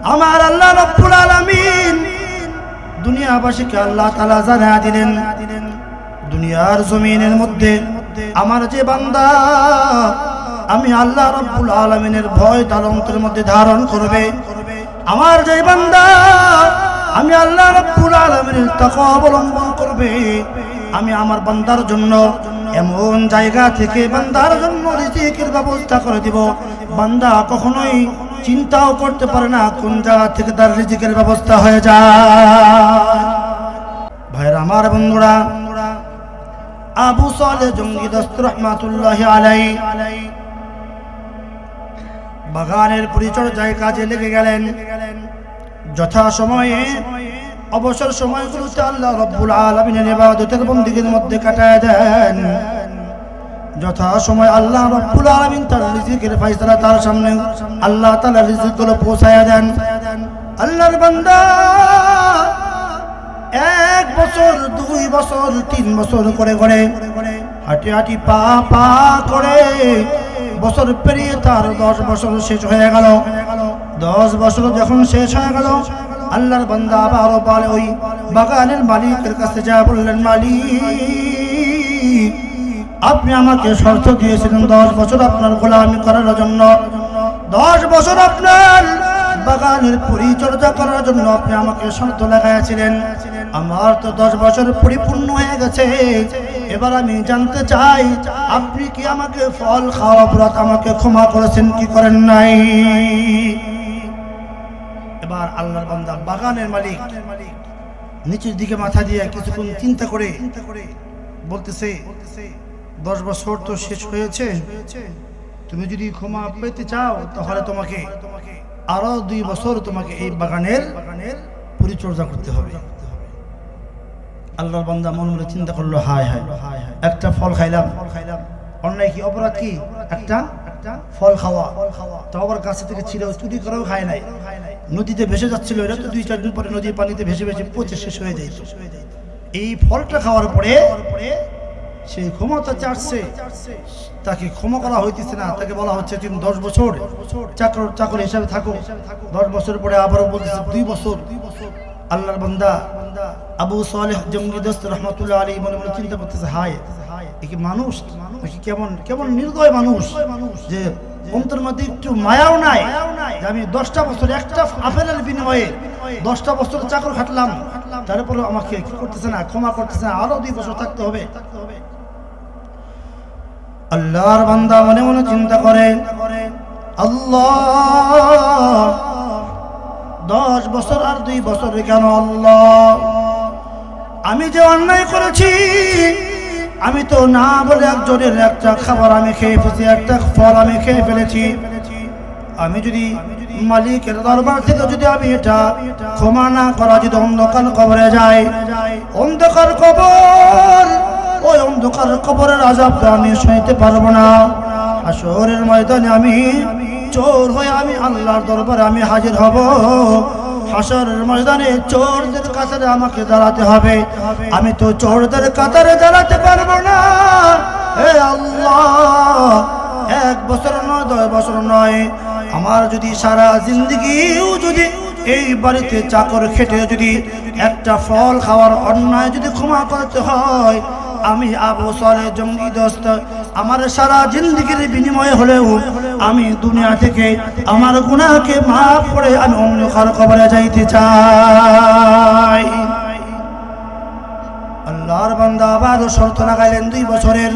আমার আল্লাহ রাব্বুল আলামিন দুনিয়াবাসীকে আল্লাহ তাআলা জানা দিলেন, দুনিয়ার জমিনের মধ্যে আমার যে বান্দা আমি আল্লাহ রাব্বুল আলামিনের ভয় তার অন্তরের মধ্যে ধারণ করবে, আমার যে বান্দা আমি আল্লাহ রাব্বুল আলামিনের তাকওয়া অবলম্বন করবে, আমি আমার বান্দার জন্য এমন জায়গা থেকে বান্দার জন্য রিজিকের ব্যবস্থা করে দিব, বান্দা কখনোই চিন্তাও করতে পারে না কোন জায়গা থেকে তার রিজিকের ব্যবস্থা হয়ে যায়। ভাইরা আমার, বন্ধুরা, আবু সালেহ জঙ্গি দস্ত রহমাতুল্লাহি আলাইহি বাগানের পরিচর্যায় কাজে লেগে গেলেন। যথা সময়ে অবসর সময়গুলোতে আল্লাহ রাব্বুল আলামিনের ইবাদতের বন্দেগীর মধ্যে কাটায় দেন। যথা সময় আল্লাহ রাব্বুল আলামিন তার রিজিকের ফয়সালা তার সামনে আল্লাহ তাআলা রিজিকগুলো পৌঁছায়া দেন। আল্লাহর বান্দা 1 বছর 2 বছর 3 বছর করে হাঁটি হাঁটি পা পা করে বছর পেরিয়ে তার 10 বছর শেষ হয়ে গেল। 10 বছর যখন শেষ হয়ে গেল, আল্লাহর বান্দা আবারও বলে ওই বাগানের মালিকের কাছে যা বললেন, মালিক আপনি আমাকে শর্ত দিয়েছিলেন 10 বছর আপনার গোলামি করার জন্য, 10 বছর আপনার বাগানের পরিচর্যা করার জন্য আপনি আমাকে শর্ত লাগাইছিলেন। আমার তো 10 বছর পরিপূর্ণ হয়ে গেছে, এবার আমি জানতে চাই আপনি কি আমাকে ফল খাওয়া অপরাধ আমাকে ক্ষমা করেছেন কি করেন নাই? এবার আল্লাহর বান্দা বাগানের মালিক নিচের দিকে মাথা দিয়ে কিছুক্ষণ চিন্তা করে বলতেছে, 10 বছর তো শেষ হয়েছে, তুমি যদি ক্ষমা পেতে চাও তাহলে তোমাকে আরো 2 বছর তোমাকে এই বাগানের পরিচর্যা করতে হবে। আল্লাহর বান্দা মনে মনে চিন্তা করলো, হায় হায়, একটা ফল খাইলাম, অন্যায় কি অপরাধ কি একটা ফল খাওয়া, তো আবার কাছে থেকে ছিল চুরি করেও খায় নাই, নদীতে ভেসে যাচ্ছিল, এটা তো 2-4 দিন পরে নদীর পানিতে ভেসে ভেসে পচে শেষ হয়ে যায়। এই ফলটা খাওয়ার পরে সেই ক্ষমতা চাচ্ছে, তাকে ক্ষমা করা হইতেছে না, তাকে বলা হচ্ছে তুমি 10 বছর চাকর হিসাবে থাকো। 10 বছর পরে আবারও বলতেছে 2 বছর। আল্লাহর বান্দা আবু সালেহ জঙ্গি দস্ত রহমাতুল্লাহ আলাইহি মনে মনে চিন্তা করতেছে, হায় এ কি মানুষ, কেমন নির্দয় মানুষ, যে অন্তর মধ্যে একটু মায়াও নাই যে আমি 10টা বছর একটা আপেলের বিনিময়ে 10টা বছর চাকর খাটলাম, তারপরে আমাকে কি করতেছে না, ক্ষমা করতেছে না, আরো 2 বছর থাকতে হবে। আল্লাহর বান্দা মনে মনে চিন্তা করে, আল্লাহ 10 বছর আর 2 বছর কেন আল্লাহ, আমি যে অন্যায় করেছি, আমি তো না বলে একজনের একটা খাবার আমি খেয়ে ফেলেছি, একটা ফল আমি খেয়ে ফেলেছি, আমি যদি মালিকের দরবার থেকে যদি আমি এটা ক্ষমা না করা, যদি অন্ধকার কবরে যায়, অন্ধকার কবর, ওই অন্ধকার কবরের আযাবটা আমি সইতে পারবো না। হাসরের ময়দানে আমি চোর হয়ে আমি আল্লাহর দরবারে আমি হাজির হব। হাসরের ময়দানে চোরদের কাতারে আমাকে দাঁড়াতে হবে, আমি তো চোরদের কাতারে দাঁড়াতে পারবো না। হে আল্লাহ, 1 বছর নয় 10 বছর নয়, আমার যদি সারা জিন্দগিও যদি এই বাড়িতে চাকর খেটে যদি একটা ফল খাওয়ার অন্যায় যদি ক্ষমা করতে হয়, আমি আবু সালেহ জঙ্গি দস্ত আমার সারা জিন্দগির বিনিময়ে হলেও আমি দুনিয়া থেকে আমার গুনাহকে মাফ করে আমি অন্ধকার কবরে যাইতে চাই। আল্লাহর বান্দা আবার শর্ত লাগাইলেন 2 বছরের।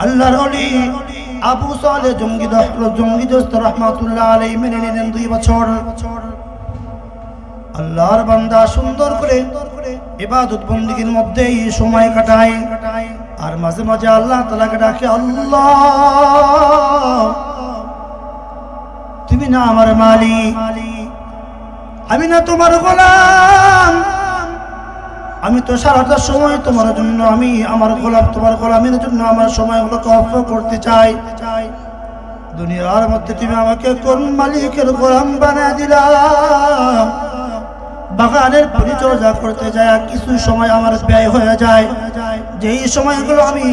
আল্লাহর ওলি আবু সালেহ জঙ্গি দস্ত রহমাতুল্লাহ আলাইহি মেনে নিলেন 2 বছর। আল্লাহর বান্দা সুন্দর করে ইবাদত বন্দেগীর মধ্যে সময় কাটায়, আর মাঝে মাঝে আল্লাহ তাআলাকে ডাকে, আল্লাহ তুমি না আমার মালিক, আমি না তোমার গোলাম, আমি তো সারাটা সময় তোমার জন্য, আমি আমার গোলাম, তোমার গোলামের জন্য আমার সময়গুলোকে অফ করতে চাই। দুনিয়ার মধ্যে তুমি আমাকে কোন মালিকের গোলাম বানায় দিলা? বাগানের পরিচর্যা করতে যায় কিছু সময় আমার ব্যয় হয়ে যায়, যেই সময়গুলো আমি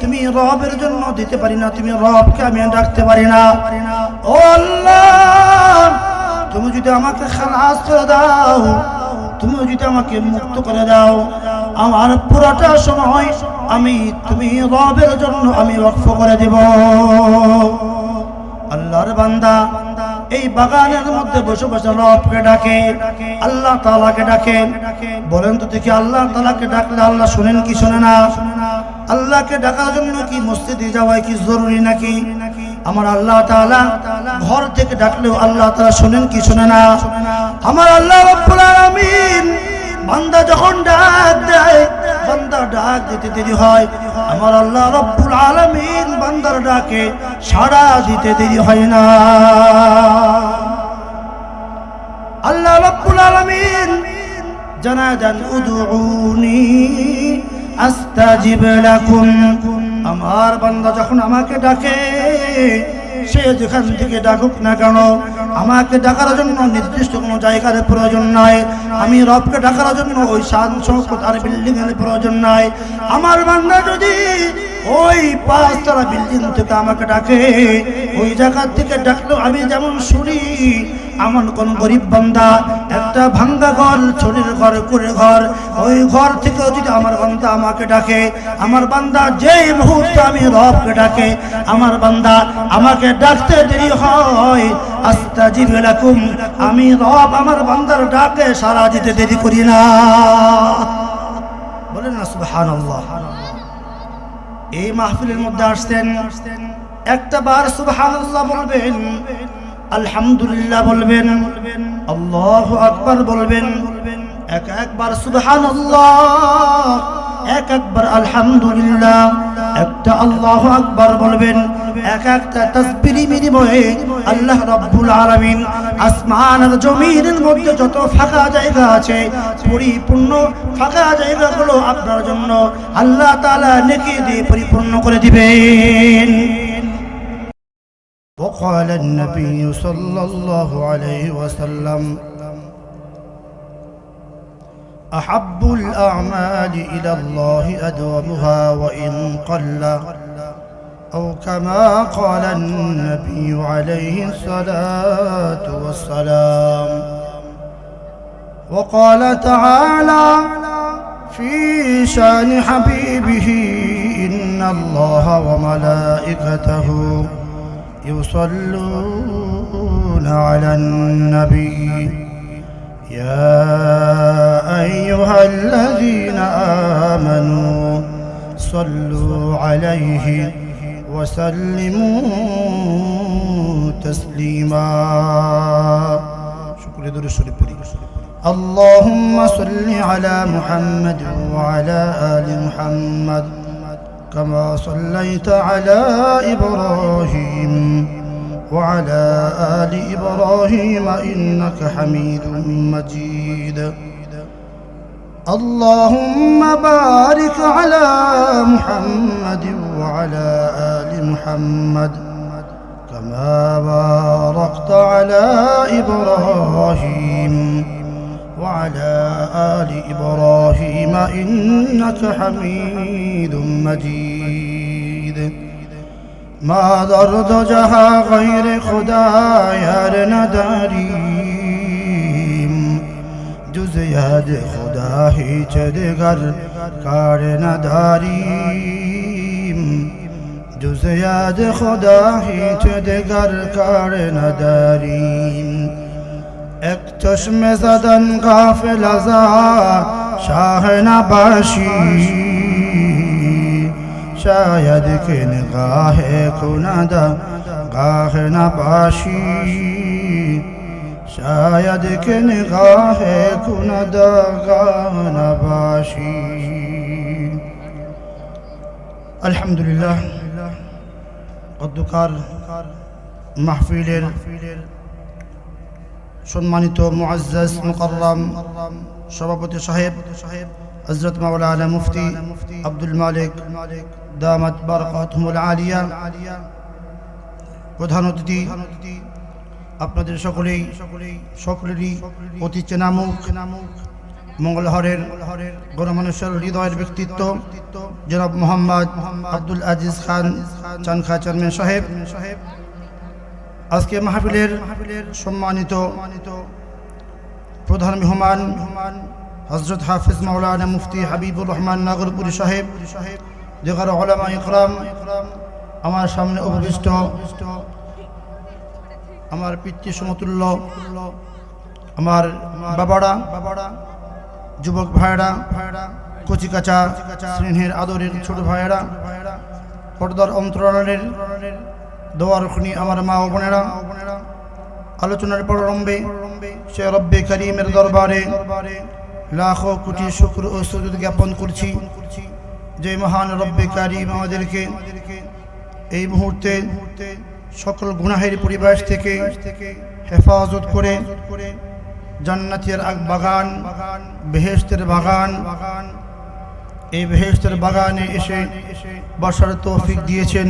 তুমি রবের জন্য দিতে পারি না, তুমি রবকে আমি ডাকতে পারি না। ও আল্লাহ, তুমি যদি আমাকে খালাস করে দাও, তুমি যদি আমাকে মুক্ত করে দাও, আমার পুরোটা সময় তুমি রবের জন্য আমি ওয়াকফ করে দেব। আল্লাহর বান্দা এই বাগানের মধ্যে বসে বসে রবকে ডাকে, আল্লাহ তাআলাকে ডাকে। বলেন তো দেখি, আল্লাহ তাআলাকে ডাকলে আল্লাহ শুনেন কি শুনে না? আল্লাহকে ডাকার জন্য কি মসজিদে যাওয়া কি জরুরি নাকি? আমার আল্লাহ তাআলা ঘর থেকে ডাকলেও আল্লাহ তাআলা শুনেন কি শুনে না? আমার আল্লাহ রাব্বুল আলামিন বান্দা যখন ডাক দেয়, বান্দা ডাক দিতে দেরি হয়, আমার আল্লাহ রাব্বুল আলামিন বান্দার ডাকে সাড়া দিতে দেরি হয় না। আল্লাহ রাব্বুল আলামিন জানা দেন, উদউনি আস্তাজিব লাকুম। আমার বান্দা যখন আমাকে ডাকে, সে যেখান থেকে ডাকুক না কেন, আমাকে ডাকার জন্য নির্দিষ্ট কোনো জায়গার প্রয়োজন নাই। আমি রবকে ডাকার জন্য ওই শান শৌকত আর বিল্ডিং এর প্রয়োজন নাই। আমার বান্দা যদি ওই 5 তলা বিল্ডিং থেকে আমাকে ডাকে, ওই জায়গা থেকে ডাকলেও আমি যেমন শুনি, এমন কোন গরিব বান্দা একটা ভাঙ্গা ঘর, ছড়ির ঘর, কুড়ে ঘর, ওই ঘর থেকে যদি আমার বান্দা আমাকে ডাকে, আমার বান্দা যেই মুহূর্তে আমি রবকে ডাকে, আমার বান্দা আমাকে ডাকতে দেরি হয়, আস্তাজিব লাকুম, আমি রব আমার বান্দার ডাকে সাড়া দিতে দেরি করি না। বলেন না সুবহানাল্লাহ। এই মাহফিলের মধ্যে আসছেন, একটা বার সুবহানাল্লাহ বলবেন, আলহামদুলিল্লাহ বলবেন, আল্লাহু আকবার বলবেন, একবার সুবহানাল্লাহ, একবার আলহামদুলিল্লাহ, একটা আল্লাহু আকবার বলবেন। একটা তাসবিহ বিনিময়ে আল্লাহ রাব্বুল আলামিন আসমান আর জমিনের মধ্যে যত ফাঁকা জায়গা আছে, পরিপূর্ণ ফাঁকা জায়গাগুলো আপনার জন্য আল্লাহ তাআলা নেকি দিয়ে পরিপূর্ণ করে দিবেন। وقال النبي صلى الله عليه وسلم أحب الأعمال إلى الله أدومها وإن قل، أو كما قال النبي عليه الصلاة والسلام. وقال تعالى في شان حبيبه إن الله وملائكته يصلون على النبي يا أيها الذين آمنوا صلوا عليه وسلموا تسليما. شكرا درود الشريف. اللهم صل على محمد وعلى آل محمد كما صليت على إبراهيم وعلى آل إبراهيم إنك حميد مجيد. اللهم بارك على محمد وعلى آل محمد كما باركت على إبراهيم وعلى آل إبراهيم إنك حميد مجيد. ما درد جها غير خدا یار نداریم، جز یاد خدا هیچ دیگر کار نداریم، جز یاد خدا هیچ دیگر کار نداریم. এক চশমে زدن غافل ازا شاه نباشی، شاید که نگاه کننده گاه نباشی، شاید که نگاه کننده گاه نباشی. আলহামদুলিল্লাহ, অধ্যকার মাহফিলের সম্মানিত মুআজ্জাজ মুকাররম সভাপতি সাহেব হযরত মাওলানা মুফতি আব্দুল মালিক দামাত বারাকাতুহুল আলিয়া, প্রধান অতিথি, আপনাদের সকলেরই অতি চেনামুখ মঙ্গলহরের গণমানুষের হৃদয়ের ব্যক্তিত্ব জনাব মোহাম্মদ আব্দুল আজিজ খান চানখা চেয়ারম্যান সাহেব, আজকে মাহফিলের সম্মানিত প্রধান মেহমান হযরত হাফিজ মাওলানা মুফতি হাবিবুর রহমান নাগরপুরি সাহেব, দিগার উলামা ইকরাম, আমার সামনে উপবিষ্ট আমার পিতৃ সমতুল্য আমার বাবারা, যুবক ভাইরা, কচিকাচা শ্রেণীর আদরের ছোট ভাইরা, পর্দার অন্তরালের দোয়ার খুনি আমার মা ও বোনেরা, আলোচনার প্রারম্ভে সে রব্বে করিমের দরবারে লাখো কোটি শুকর ও সুজুদ জ্ঞাপন করছি যে মহান রব্বে করিম আমাদেরকে এই মুহূর্তে সকল গুনাহের পরিবেশ থেকে হেফাজত করে জান্নাতের বাগান, বেহেশতের বাগান, এই বেহেশতের বাগানে এসে বসার তৌফিক দিয়েছেন।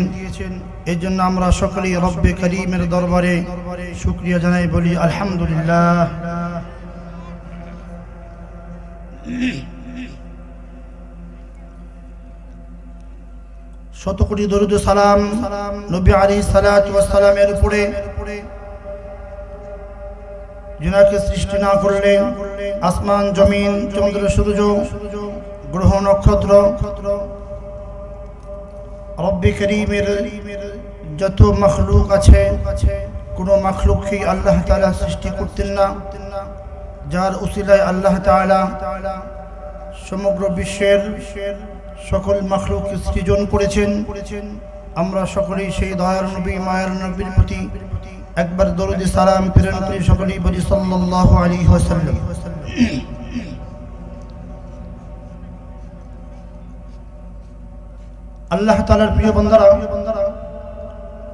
এই জন্য আমরা সকলেই রব্বে করিমের দরবারে শুকরিয়া জানাই, বলি আলহামদুলিল্লাহ। শত কোটি দরুদ সালাম নবী আলাইহিস সালাতু ওয়াস সালামের উপরে, যিনাকে সৃষ্টি না করলে আসমান জমিন চন্দ্র সূর্য গ্রহ নক্ষত্র রব্বে করিমের যত মখলুক আছে কোনো মখলুককে আল্লাহ তাআলা সৃষ্টি করতেন না, যার উসিলায় আল্লাহ তাআলা সমগ্র বিশ্বের সকল মখলুককে সৃজন করেছেন। আমরা সকলেই সেই দয়ার নবী মায়ের নবীর প্রতি একবার দরুদ সালাম প্রেরণ করি, সকলেই বলি সাল্লাল্লাহু আলাইহি ওয়াসাল্লাম। আল্লাহ তাআলার প্রিয় বান্দারা,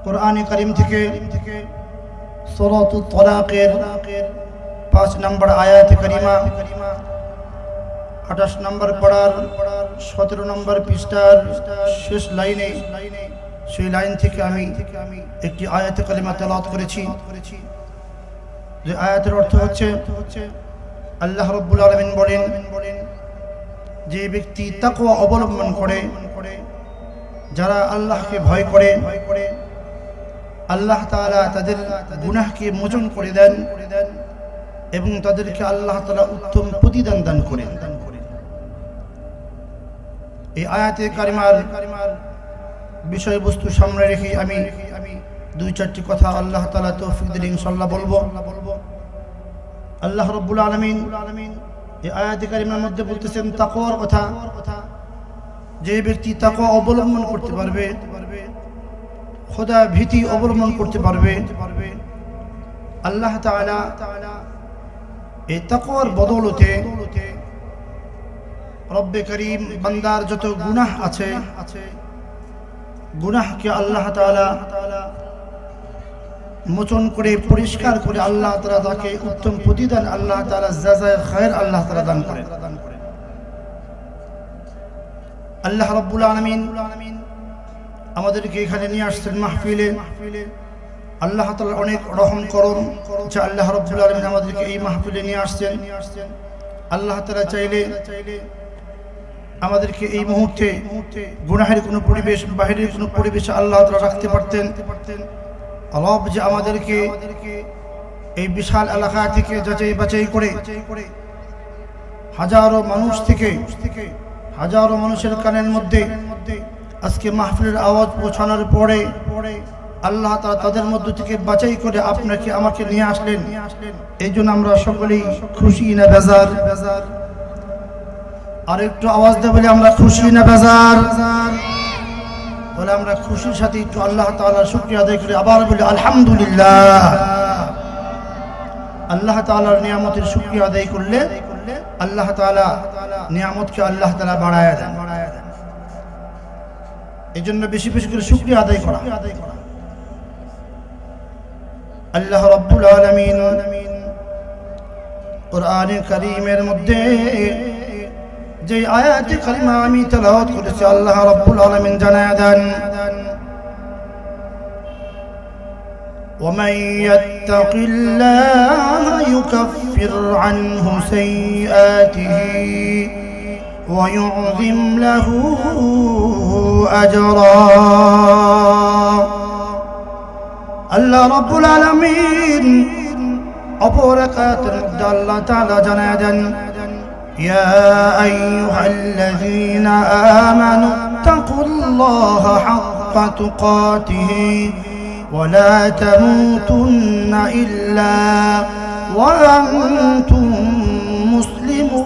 কোরআনে কারীম থেকে সূরাতুত তালাকের 5 নম্বর আয়াতে কারিমা 28 নম্বর পড়ার 17 নম্বর পৃষ্ঠার শেষ লাইনে, সেই লাইন থেকে আমি একটি আয়াতে কারিমা তেলাওয়াত করেছি। যে আয়াতের অর্থ হচ্ছে, আল্লাহ রাব্বুল আলামিন বলেন, যে ব্যক্তি তাকওয়া অবলম্বন করে, যারা আল্লাহকে ভয় করে, আল্লাহ তাআলা তাদের গুনাহকে মোচন করে দেন এবং তাদেরকে আল্লাহ তাআলা উত্তম প্রতিদান দান করেন। এই আয়াতে কারিমার বিষয়বস্তু সামনে রেখে আমি 2-4টি কথা আল্লাহ তাআলা তৌফিক দিলে ইনশাআল্লাহ বলবো। আল্লাহ রাব্বুল আলামিন এই আয়াতে কারিমার মধ্যে বলতেছেন তাকওয়ার কথা। যে ব্যক্তি তাকওয়া অবলম্বন করতে পারবে, খোদা ভীতি অবলম্বন করতে পারবে, আল্লাহ তাআলা এই তাকওয়ার বদৌলতে রব্বে করিম বান্দার যত গুনাহ আছে, গুনাহকে আল্লাহ তাআলা মোচন করে পরিষ্কার করে আল্লাহ তাআলা তাকে উত্তম প্রতিদান, আল্লাহ তাআলা জাযায়ে খায়র আল্লাহ তাআলা দান করেন। আল্লাহ রাব্বুল আলামিন আমাদেরকে এখানে নিয়ে আসছেন মাহফিলে। আল্লাহ তাআলার অনেক রহম করম যে আল্লাহ রাব্বুল আলামিন আমাদেরকে এই মাহফিলে নিয়ে আসছেন। আল্লাহ তাআলা চাইলে আমাদেরকে এই মুহূর্তে গুনাহের কোনো পরিবেশ, বাহিরের কোনো পরিবেশে আল্লাহ তাআলা রাখতে পারতেন। রব যে আমাদেরকে এই বিশাল এলাকা থেকে যাচাই বাছাই করে হাজারো মানুষ থেকে, হাজারো মানুষের কানের মধ্যে আজকে মাহফিলের আওয়াজ পৌঁছানোর পরে আল্লাহ তাআলা তাদের মধ্য থেকে বাছাই করে আপনাকে আমাকে নিয়ে আসলেন। এই জন্য আমরা সকলেই খুশি না বেজার? আর একটু আওয়াজ দেব, বলে আমরা খুশি না বেজার? বলে আমরা খুশির সাথে একটু আল্লাহ তাআলার শুকরিয়া আদায় করে আবার বলি আলহামদুলিল্লাহ। আল্লাহ তাআলার নিয়ামতের শুকরিয়া আদায় করলে আল্লাহ তাআলা নিয়ামতকে আল্লাহ তাআলা বাড়ায় দেন। এই জন্য বেশি বেশি করে শুকরিয়া আদায় করা। আল্লাহ রাব্বুল আলামিন কোরআনে কারীমের মধ্যে যে আয়াতে কারিমা আমি তেলাওয়াত করেছি, আল্লাহ রাব্বুল আলামিন জানায় দেন, ومن يتق الله يكفر عنه سيئاته ويعظم له أجرا। আল্লাহ রাব্বুল আলামিন অপর এক আয়াতের মধ্যে আল্লাহ তাআলা জানায় দেন, ইয়া আইয়ুহাল্লাযীনা আমানু তাকুল্লাহা হাক্কা তুকাতিহি ওয়া লা তামুতুন্না ইল্লা ওয়া আনতুম মুসলিমুন।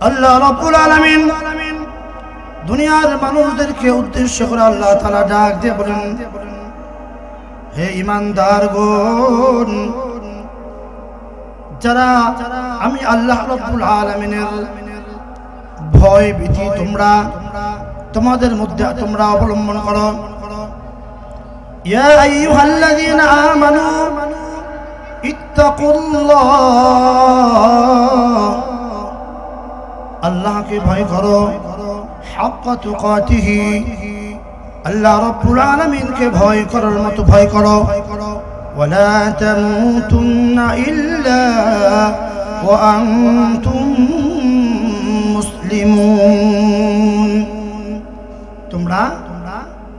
আল্লাহ রাব্বুল আলামিন দুনিয়ার মানুষদেরকে উদ্দেশ্য করে আল্লাহ তাআলা ডাক দিয়ে বলেন, হে ঈমানদারগণ, যারা আমি আল্লাহ রাব্বুল আলামিনের ভয় ভীতি তোমরা তোমাদের মধ্যে তোমরা অবলম্বন করো। ইয়া আইয়ুহাল্লাযীনা আমানু ইত্তাকুল্লাহ, আল্লাহকে ভয় করো, হাক্কা তুকাতিহি, আল্লাহ রাব্বুল আলামিনকে ভয় করার মতো ভয় করো। ওয়ালা তামুতুন্না ইল্লা ওয়া আনতুম মুসলিমুন, তোমরা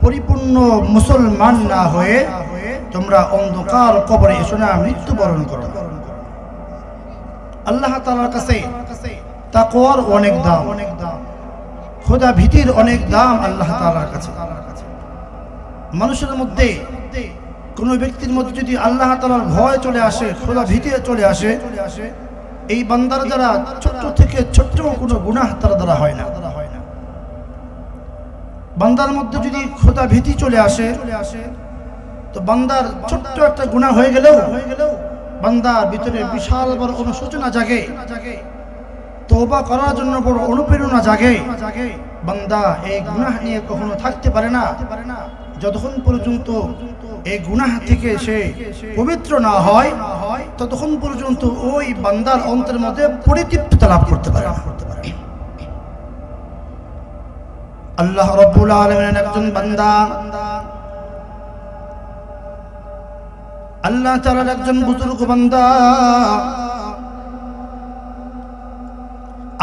পরিপূর্ণ মুসলমান না হয়ে তোমরা অন্ধকার কবরে এসো না, মৃত্যুবরণ করো। আল্লাহ তাআলার কাছে তাকওয়ার অনেক দাম, খোদা ভীতির অনেক দাম আল্লাহ তাআলার কাছে। মানুষের মধ্যে কোন ব্যক্তির মধ্যে যদি আল্লাহ তাআলার ভয় চলে আসে, খোদা ভীতি চলে আসে, এই বান্দার দ্বারা ছোট থেকে ছোট কোনো গুনাহ তার দ্বারা হয় না। বান্দার মধ্যে যদি খোদা ভীতি চলে আসে, তো বান্দার ছোট্ট একটা গুনাহ হয়ে গেলেও বান্দার ভিতরে বিশাল বড় অনুশোচনা জাগে, তওবা করার জন্য বড় অনুপ্রেরণা জাগে। বান্দা এই গুনাহ নিয়ে কখনো থাকতে পারে না যতক্ষণ পর্যন্ত এই গুনাহ থেকে সে পবিত্র না হয়, ততক্ষণ পর্যন্ত ওই বান্দার অন্তরের মধ্যে পরিতৃপ্ততা লাভ করতে পারে না। আল্লাহ রাব্বুল আলামিনের একজন বান্দা, আল্লাহ তাআলার একজন বুজুর্গ বান্দা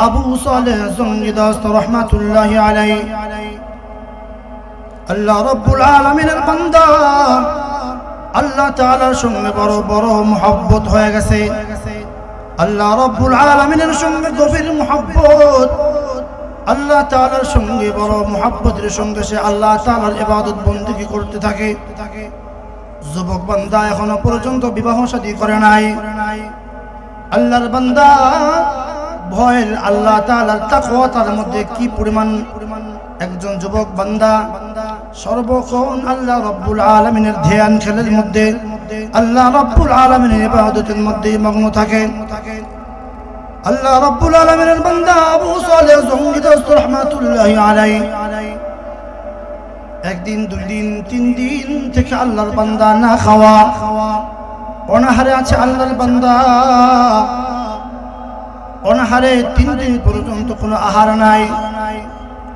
আবু সালেহ জঙ্গি দস্ত রাহমাতুল্লাহি আলাইহি, আল্লাহ রাব্বুল আলামিনের বান্দা আল্লাহ তাআলার সঙ্গে বড় বড় মুহাব্বত হয়ে গেছে। আল্লাহ রাব্বুল আলামিনের সঙ্গে গভীর মুহাব্বত, আল্লাহ তাআলার সঙ্গে বড় মুহাব্বতের সঙ্গে সে আল্লাহ তাআলার ইবাদত বندگی করতে থাকে। যুবক বান্দা এখনো পর্যন্ত বিবাহ শাদী করে নাই। আল্লাহর বান্দা ভয়ের আল্লাহ তাআলার তাকওয়া তার মধ্যে কি পরিমাণ, একজন যুবক বান্দা সর্বক্ষণ আল্লাহ রাব্বুল আলামিনের ধ্যান খেলার মধ্যে, আল্লাহ রাব্বুল আলামিনের ইবাদতের মধ্যে মগ্ন থাকে। আল্লাহ রাব্বুল আলামিনের বান্দা আবু সালেহ জঙ্গি দস্ত রাহমাতুল্লাহি আলাইহি একদিন, দুই দিন, তিন দিন থেকে আল্লাহর বান্দা না খাওয়া অনাহারে আছে। আল্লাহর বান্দা অনাহারে 3 দিন পর্যন্ত কোনো আহার নাই।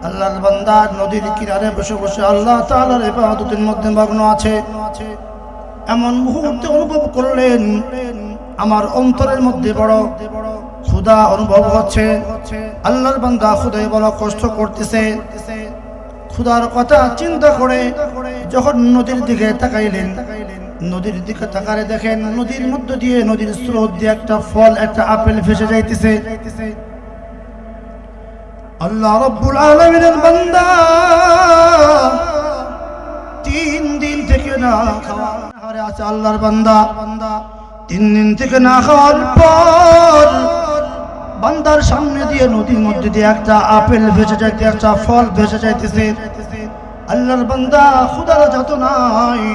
আল্লাহর বান্দা নদীর কিনারে বসে বসে আল্লাহ তাআলার ইবাদতের মধ্যে মগ্ন আছে। এমন মুহূর্তে অনুভব করলেন আমার অন্তরের মধ্যে বড় ক্ষুধা অনুভব হচ্ছে। আল্লাহর বান্দা ক্ষুধায় বড় কষ্ট করতেছে। ক্ষুধার কথা চিন্তা করে যখন নদীর দিকে তাকাইলেন, নদীর দিকে তাকালে দেখেন নদীর মধ্য দিয়ে, নদীর স্রোত দিয়ে একটা ফল, একটা আপেল ভেসে যাইতেছে। আল্লাহ রাব্বুল আলামিনের বান্দা 3 দিন থেকে না খাওয়া আহারে আছে। আল্লাহর বান্দা 3 দিন থেকে না খাওয়ার পর বান্দার সামনে দিয়ে নদীর মধ্যে দিয়ে একটা আপেল ভেসে যাইতে, একটা ফল ভেসে যাইতেছে। আল্লাহর বান্দা ক্ষুধার যাতনায়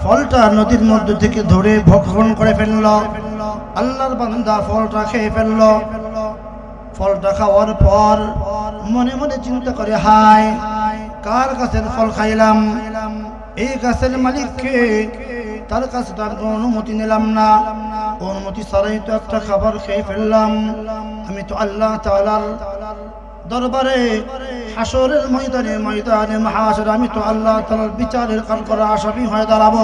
ফলটা নদীর মধ্যে থেকে ধরে ভক্ষণ করে ফেলল। আল্লাহর বান্দা ফলটা খেয়ে ফেলল। ফলটা খাওয়ার পর মনে মনে চিন্তা করে, হায় কার গাছের ফল খাইলাম, এই গাছের মালিককে, তার কাছে তার অনুমতি নিলাম না, অনুমতি ছাড়াই তো একটা খাবার খেয়ে ফেললাম। আমি তো আল্লাহ তাআলার দরবারে হাসরের ময়দানে, ময়দানে মাহশর আমি তো আল্লাহ তাআলার বিচারের কাঠগড়ায় আসামি হয়ে দাঁড়াবো।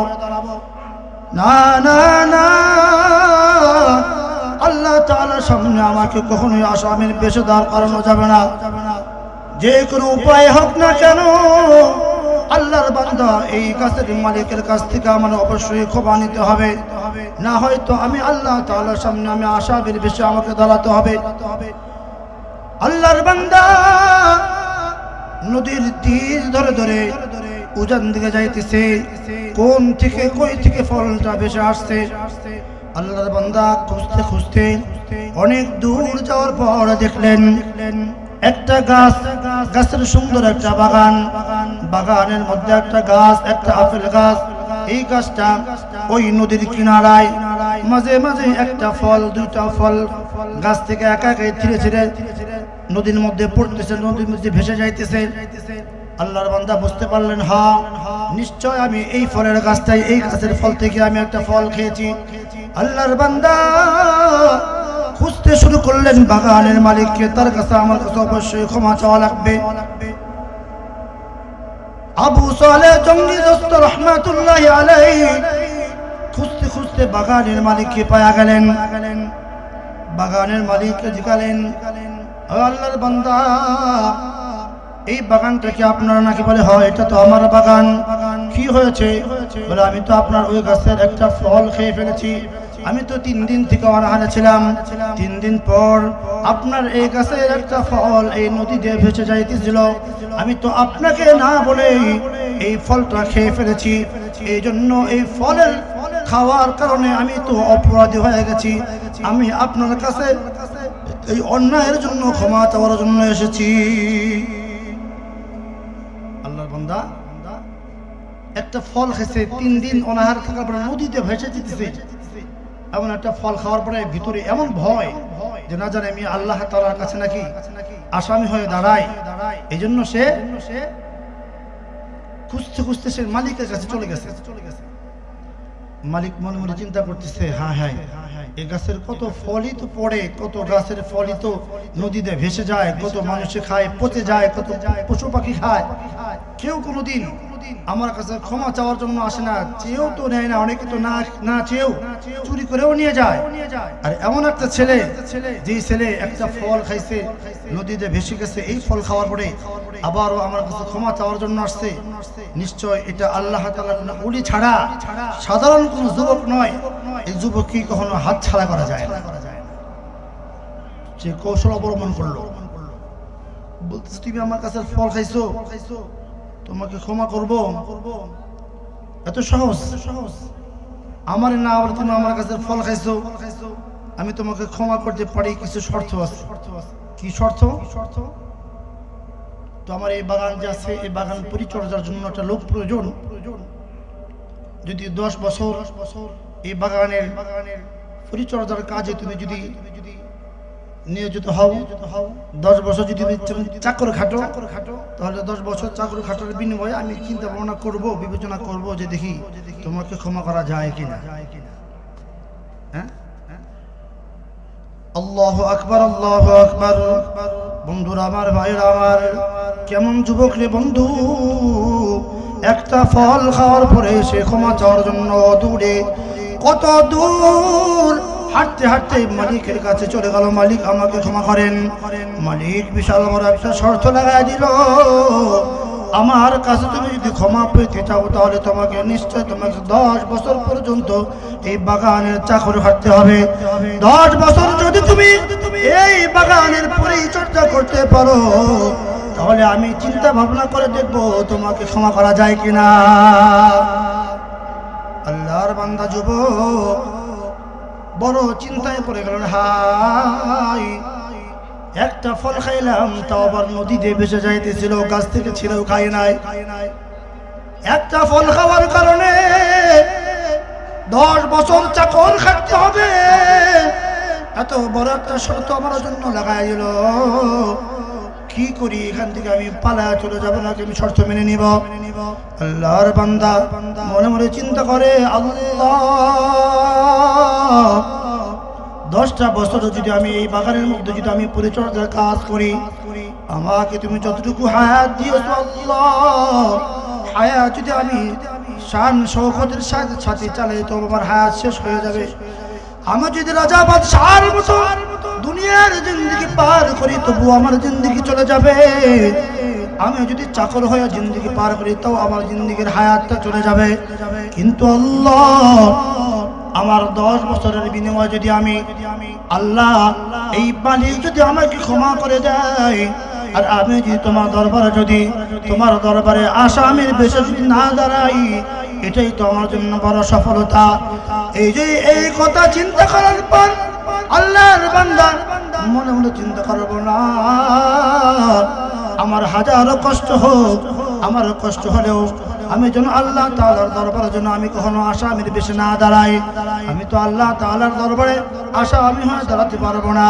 না না না, আল্লাহ তাআলার সামনে আমাকে কখনোই আসামির বেশে দাঁড় করানো যাবে না। যে কোনো উপায় হোক না কেন আল্লাহর বান্দা এই গাছের মালিকের কাছ থেকে আমার অবশ্যই ক্ষমা নিতে হবে, না হয়তো আমি আল্লাহ তাআলার সামনে আমি আসামির বিষয়ে আমাকে দাঁড়াতে হবে। আল্লাহর বান্দা নদীর তীর ধরে ধরে উজান দিকে যাইতেছে, কোন থেকে কই থেকে ফলটা ভেসে আসছে। আল্লাহর বান্দা খুঁজতে খুঁজতে অনেক দূর যাওয়ার পর দেখলেন একটা গাছ, গাছের সুন্দর একটা বাগান, বাগানের মধ্যে একটা গাছ, একটা আপেল গাছ। এই গাছটা ওই নদীর কিনারায়, মাঝে মাঝে একটা ফল দুইটা ফল গাছ থেকে একা একাই ছিঁড়ে ছিঁড়ে নদীর মধ্যে পড়তেছে, নদীর মধ্যে ভেসে যাইতেছে। আল্লাহর বান্দা বুঝতে পারলেন, হ্যাঁ নিশ্চয় আমি এই ফলের গাছটাই, এই গাছের ফল থেকে আমি একটা ফল খেয়েছি। আল্লাহর বান্দা খুঁজতে শুরু করলেন বাগানের মালিককে, তার কাছে আমার কাছে অবশ্যই ক্ষমা চাওয়া লাগবে। আবু সালেহ জঙ্গি দোস্ত রহমাতুল্লাহি আলাইহি খুঁজতে খুঁজতে বাগানের মালিককে পাওয়া গেলেন। বাগানের মালিককে জিজ্ঞালেন, আল্লাহর বান্দা এই বাগানটা কি আপনারা নাকি? বলে হয়, এটা তো আমার বাগান। কি হয়েছে? বলে আমি তো আপনার ওই গাছের একটা ফল খেয়ে ফেলেছি। আমি তো 3 দিন থেকে অনাহারে ছিলাম, 3 দিন পর আপনার এই গাছের একটা ফল এই নদী দিয়ে ভেসে যাইতেছিল। আমি তো আপনাকে না বলে এই ফলটা খেয়ে ফেলেছি। এই জন্য এই ফলের খাওয়ার কারণে আমি তো অপরাধী হয়ে গেছি। আমি আপনার কাছে এই অন্যায়ের জন্য ক্ষমা চাওয়ার জন্য এসেছি। আল্লাহর বান্দা একটা ফল খেয়েছে, 3 দিন অনাহার থাকার পরে নদীতে ভেসে যেতেছে। এমন একটা ফল খাওয়ার পরে ভিতরে এমন ভয় যে না জানে আমি আল্লাহ তাআলার কাছে নাকি আসামি হয়ে দাঁড়াই। এই জন্য সে খুঁজতে খুঁজতে সে মালিকের কাছে চলে গেছে। মালিক মনে মনে চিন্তা করতেছে, হ্যাঁ হ্যাঁ এই গাছের কত ফলই তো পড়ে, কত গাছের ফলই তো নদীতে ভেসে যায়, কত মানুষে খায়, পচে যায়, কত পশু পাখি খায়। কেউ কোনোদিন আমার কাছে ক্ষমা চাওয়ার জন্য আসে না, চেয়েও তো নেয় না, অনেকে তো না চেয়েও চুরি করেও নিয়ে যায়। আর এমন একটা ছেলে, যে ছেলে একটা ফল খাইছে নদীতে ভেসে গেছে, এই ফল খাওয়ার পরে আবারও আমার কাছে ক্ষমা চাওয়ার জন্য আসছে, নিশ্চয় এটা আল্লাহ তাআলার ওলি ছাড়া সাধারণ কোন যুবক নয়। এই যুবক কি কখনো হাত ছাড়া করা যায় না। সে কৌশল অবলম্বন করলো, বলতেছে তুমি আমার কাছে ফল খাইছো, তোমাকে ক্ষমা করব? এত সহজ? আমার না বলে তুমি আমার কাছে ফল খাইছো, আমি তোমাকে ক্ষমা করতে পারি, কিছু শর্ত আছে। কি শর্ত? তো আমার এই বাগান যে আছে, এই বাগান পরিচর্যার জন্য একটা লোক প্রয়োজন। যদি 10 বছর এই বাগানের পরিচর্যার কাজে তুমি যদি নিয়োজিত হও, 10 বছর যদি চাকর খাটো, তাহলে 10 বছর চাকর খাটার বিনিময়ে আমি চিন্তা ভাবনা করব, বিবেচনা করব যে দেখি তোমাকে ক্ষমা করা যায় কিনা। হ্যাঁ, আল্লাহু আকবার, আল্লাহু আকবার। বন্ধুরা আমার, ভাইরা আমার, কেমন যুবক রে বন্ধু, একটা ফল খাওয়ার পরে সে ক্ষমা চাওয়ার জন্য দূরে, কত দূর হাঁটতে হাঁটতে মালিকের কাছে চলে গেল। মালিক আমাকে ক্ষমা করেন। মালিক বিশাল বড় একটা শর্ত লাগাই দিল, আমার কাছে তুমি যদি ক্ষমা পেতে চাও তাহলে তোমাকে নিশ্চয় তোমাকে 10 বছর পর্যন্ত এই বাগানের চাকর খাটতে হবে। 10 বছর যদি তুমি এই বাগানের পরিচর্যা করতে পারো তাহলে আমি চিন্তা ভাবনা করে দেখবো তোমাকে ক্ষমা করা যায় কিনা। আল্লাহর বান্দা যুবক বড় চিন্তায় পড়ে গেলেন, হাই একটা ফল খাইলাম তাও আবার নদীতে ভেসে যাইতেছিল, গাছ থেকে ছিঁড়েও খাই নাই। একটা ফল খাওয়ার কারণে 10 বছর চাকর খাটতে হবে, এত বড় একটা শর্ত আমার জন্য লাগাই দিল। কি করি, এখান থেকে আমি পালায়া চলে যাবো নাকি আমি শর্ত মেনে নিব? আল্লাহর বান্দা মনে মনে চিন্তা করে, আল্লাহ 10টা বছর যদি আমি এই বাগানের মধ্যে যদি আমি পরিচর্যার কাজ করি, আমাকে তুমি যতটুকু হায়াত দিয়েছো আল্লাহ, হায়াত যদি আমি শান শৌকতের সাথে চালাই তো আমার হায়াত শেষ হয়ে যাবে। আমার যদি রাজা বাদশার মতো দুনিয়ার জিন্দেগি পার করি তবু আমার জিন্দেগি চলে যাবে। আমি যদি চাকর হয়ে জিন্দেগি পার করি তাও আমার জিন্দেগির হায়াতটা চলে যাবে, কিন্তু আল্লাহ আমার 10 বছরের বিনিময়ে যদি আমি আল্লাহ এই মালিক যদি আমাকে ক্ষমা করে দেয়, আর আমি যদি তোমার দরবারে আসামির বেশে যদি না দাঁড়াই, এটাই তো আমার জন্য বড় সফলতা। এই কথা চিন্তা করার পর আল্লাহর বান্দা মনে মনে চিন্তা করবো না, আমার হাজারো কষ্ট হোক, আমার কষ্ট হলেও আমি যেন আল্লাহ তাআলার দরবারে যেন আমি কখনো আসামির বেশে না দাঁড়াই। আমি তো আল্লাহ তাআলার দরবারে আসামি হয়ে দাঁড়াতে পারবো না।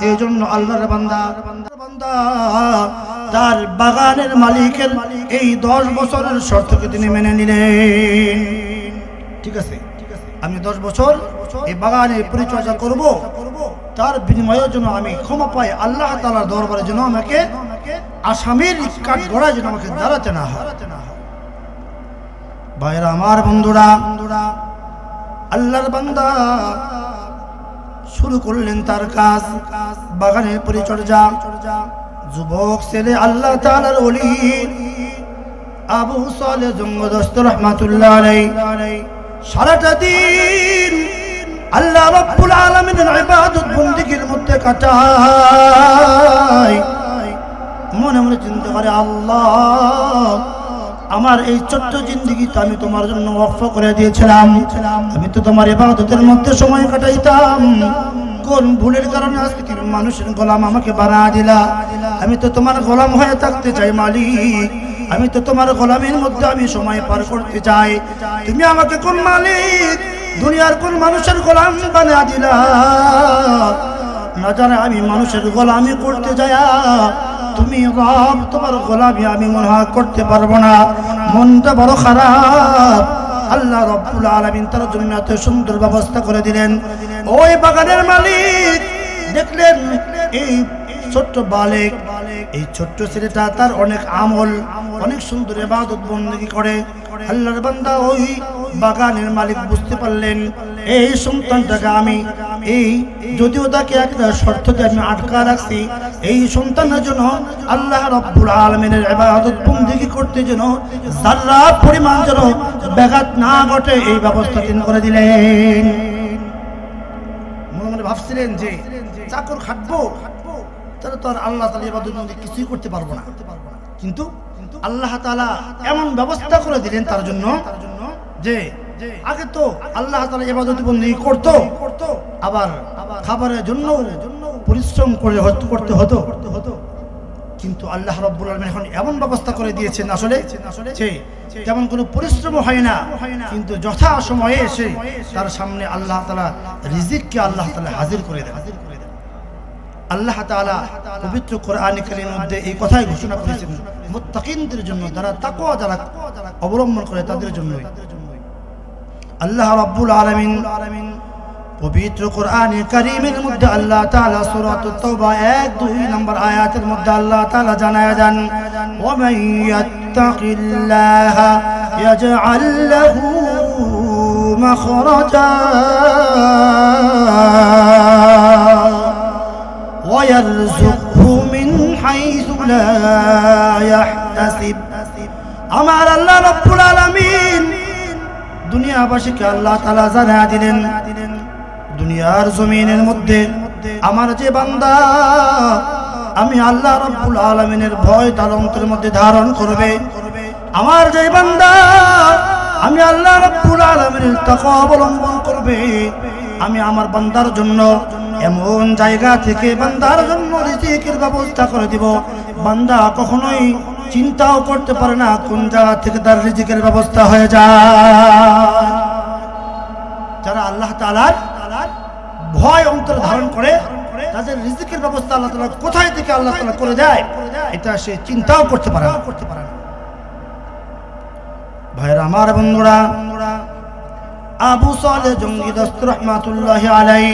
এই জন্য আল্লাহর বান্দা তার বাগানের মালিকের এই 10 বছরের শর্তকে তিনি মেনে নিলেন। ঠিক আছে, আমি 10 বছর এই বাগানের পরিচর্যা করব, তার বিনিময়ের জন্য আমি ক্ষমা পাই আল্লাহ তাআলার দরবারে যেন আমাকে আসামির কাঠ গড়ায় যেন আমাকে দাঁড়াতে না হয়। ভাইরা আমার, বন্ধুরা, আল্লাহর বান্দা শুরু করলেন তার কাজ, বাগানের পরিচর্যা। যুবক ছেলে আল্লাহ তাআলার ওলি আবু সালেহ জঙ্গদস্ত রাহমাতুল্লাহ আলাইহি সারাটা দিন আল্লাহ রাব্বুল আলামিনের ইবাদত বন্দেগীর মধ্যে কাটায়। মনে মনে চিন্তা করে, আল্লাহ আমার এই ছোট্ট জিন্দেগি তো আমি তোমার জন্য ওয়াকফ করে দিয়েছিলাম, আমি তো তোমার ইবাদতের মধ্যে সময় কাটাইতাম, কোন ভুলের কারণে আজকে তুমি মানুষের গোলাম আমাকে বানিয়ে দিলা। আমি তো তোমার গোলাম হয়ে থাকতে চাই মালিক, আমি তো তোমার গোলামের মধ্যে আমি সময় পার করতে চাই। তুমি আমাকে কোন মালিক দুনিয়ার কোন মানুষের গোলাম বানিয়ে দিলা, না জানে আমি মানুষের গোলামি করতে যায়া তুমি রব তোমার গোলামি আমি মনে হয় করতে পারবো না। মনটা বড় খারাপ। আল্লাহ রাব্বুল আলামিন তার জন্য এত সুন্দর ব্যবস্থা করে দিলেন। ওই বাগানের মালিক দেখলেন এই ছোট্ট বালক, এই ছোট্ট ছেলেটা তার অনেক আমল, অনেক সুন্দর ইবাদত বন্দেগী করে। আল্লাহর বান্দা ওই বাগানের মালিক বুঝতে পারলেন এই সন্তানটাকে আমি যদিও তাকে একটা শর্ত দিয়ে আমি আটকা রাখছি, এই সন্তানের জন্য আল্লাহ রাব্বুল আলামিনের ইবাদত বন্দেগী করতে যেন যারা পরিমাণ যেন ব্যাঘাত না ঘটে এই ব্যবস্থা তিনি করে দিলেন। মনে মনে ভাবছিলেন যে চাকর খাটবো, তাহলে তো আর আল্লাহ তাআলা ইবাদত বন্দেগী কিছুই করতে পারবো না, কিন্তু আল্লাহ তাআলা এমন ব্যবস্থা করে দিলেন তার জন্য যে আগে তো আল্লাহ তাআলা ইবাদত বন্দেগী করতো, আবার খাবারের জন্য পরিশ্রম করতে হতো, কিন্তু আল্লাহ রাব্বুল আলামিন এখন এমন ব্যবস্থা করে দিয়েছেন আসলে তেমন কোনো পরিশ্রম হয় না, কিন্তু যথা সময়ে এসে তার সামনে আল্লাহ তাআলা রিজিককে আল্লাহ তাআলা হাজির করে দেন। আল্লাহ তাআলা পবিত্র কোরআনে কারীমের মধ্যে এই কথাই ঘোষণা করেছেন মুত্তাকিনদের জন্য, যারা তাকওয়া যারা অবলম্বন করে তাদের জন্য। আল্লাহ রাব্বুল আলামিন পবিত্র কোরআনে কারীমের মধ্যে আল্লাহ তাআলা সূরাতুত তাওবা 1-2 নম্বর আয়াতের মধ্যে আল্লাহ তাআলা জানায় দেন, ওয়া মান ইয়াত্তাকিল্লাহা ইয়াজআল লাহু মাখরাজা ওয়া ইয়ারযুকহু মিন হাইসু লা ইয়াহতাসিব। আমার আল্লাহ রাব্বুল আলামিন দুনিয়াবাসীকে আল্লাহ তাআলা জানায়া দিলেন, দুনিয়ার জমিনের মধ্যে আমার যে বান্দা আমি আল্লাহ রাব্বুল আলামিনের ভয় তার অন্তরের মধ্যে ধারণ করবে, আমার যে বান্দা আমি আল্লাহ রাব্বুল আলামিনের তাকওয়া অবলম্বন করবে, আমি আমার বান্দার জন্য এমন জায়গা থেকে বান্দার জন্য রিজিকের ব্যবস্থা করে দিব, বান্দা কখনোই চিন্তাও করতে পারে না কোন জায়গা থেকে তার রিজিকের ব্যবস্থা হয়ে যায়। যারা আল্লাহ তাআলার ভয় অন্তরে ধারণ করে তাদের রিজিকের ব্যবস্থা আল্লাহ তাআলা কোথায় থেকে আল্লাহ তাআলা করে দেয় এটা সে চিন্তাও করতে পারে না। ভাইরা আমার, বন্ধুরা, আবু সালেহ জঙ্গদস্ত রাহমাতুল্লাহি আলাইহি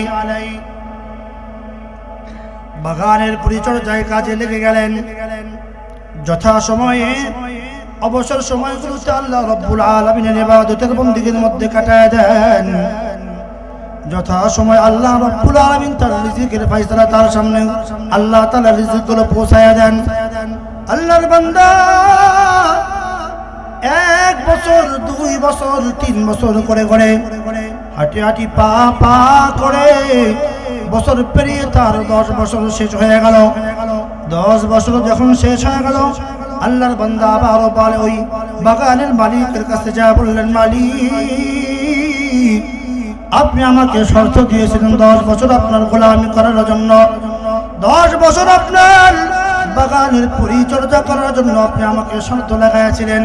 বাগানের পরিচর্যায় কাজে লেগে গেলেন। যথা সময়ে অবসর সময়গুলোতে আল্লাহ রাব্বুল আলামিনের ইবাদতের বন্দেগীর মধ্যে কাটায় দেন। যথা সময় আল্লাহ রাব্বুল আলামিন তার রিজিকের ফয়সালা তার সামনে আল্লাহ তাআলা রিজিকগুলো পৌঁছায়া দেন। আল্লাহর বান্দা 1 বছর 2 বছর 3 বছর করে হাঁটি হাঁটি পা পা করে বছর পেরিয়ে তার 10 বছর শেষ হয়ে গেল। 10 বছর যখন শেষ হয়ে গেল, আল্লাহর বান্দা আবারও বলে ওই বাগানের মালিকের কাছে যা বললেন, মালিক আপনি আমাকে শর্ত দিয়েছিলেন 10 বছর আপনার গোলামি করার জন্য, 10 বছর আপনার বাগানের পরিচর্যা করার জন্য আপনি আমাকে শর্ত লাগাইছিলেন।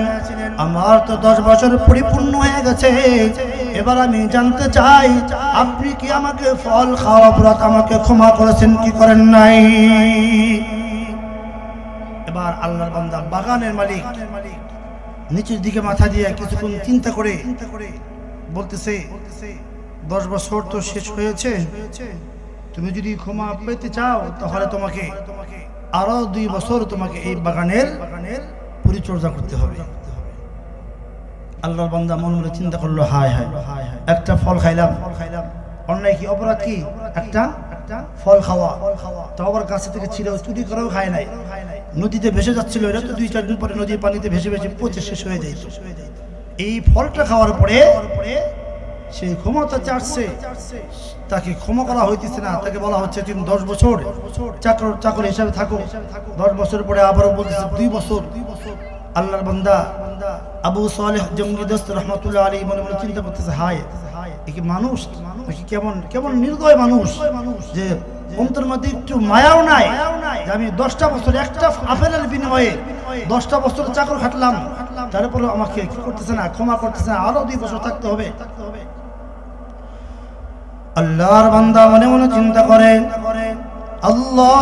আমার তো 10 বছর পরিপূর্ণ হয়ে গেছে। এবার আমি জানতে চাই আপনি কি আমাকে ফল খাওয়া অপরাধ আমাকে ক্ষমা করেছেন কি করেন নাই? এবার আল্লাহর বান্দা বাগানের মালিক নিচের দিকে মাথা দিয়ে কিছুক্ষণ চিন্তা করে বলতেছে, 10 বছর তো শেষ হয়েছে, তুমি যদি ক্ষমা পেতে চাও তাহলে তোমাকে আরো 2 বছর তোমাকে এই বাগানের পরিচর্যা করতে হবে। আল্লাহর বান্দা মনে মনে চিন্তা করলো, হায় হায়, একটা ফল খাইলাম, অন্যায় কি অপরাধ কি একটা ফল খাওয়া, তো আবার কাছে থেকে ছিল, চুরি করেও খায় নাই, নদীতে ভেসে যাচ্ছিল, এটা তো 2-4 দিন পরে নদীর পানিতে ভেসে ভেসে পচে শেষ হয়ে যায়। এই ফলটা খাওয়ার পরে সেই ক্ষমতা চাচ্ছে, তাকে ক্ষমা করা হইতেছে না, তাকে বলা হচ্ছে তুমি 10 বছর চাকর হিসাবে থাকো। 10 বছর পরে আবারও বলতেছে 2 বছর। আল্লাহর বান্দা আবু সালেহ জঙ্গি দোস্ত রহমতুল্লাহ আলাইহি মনে মনে চিন্তা করতেছে, হায় একে মানুষ কেমন নির্দয় মানুষ, যে অন্তর মধ্যে একটু মায়াও নাই, যে আমি 10টা বছর একটা আপেলের বিনিময়ে 10টা বছর চাকর খাটলাম, তারপরে আমাকে কি করতেছে না, ক্ষমা করতেছে না, আরো 2 বছর থাকতে হবে। আল্লাহর বান্দা মনে মনে চিন্তা করে, আল্লাহ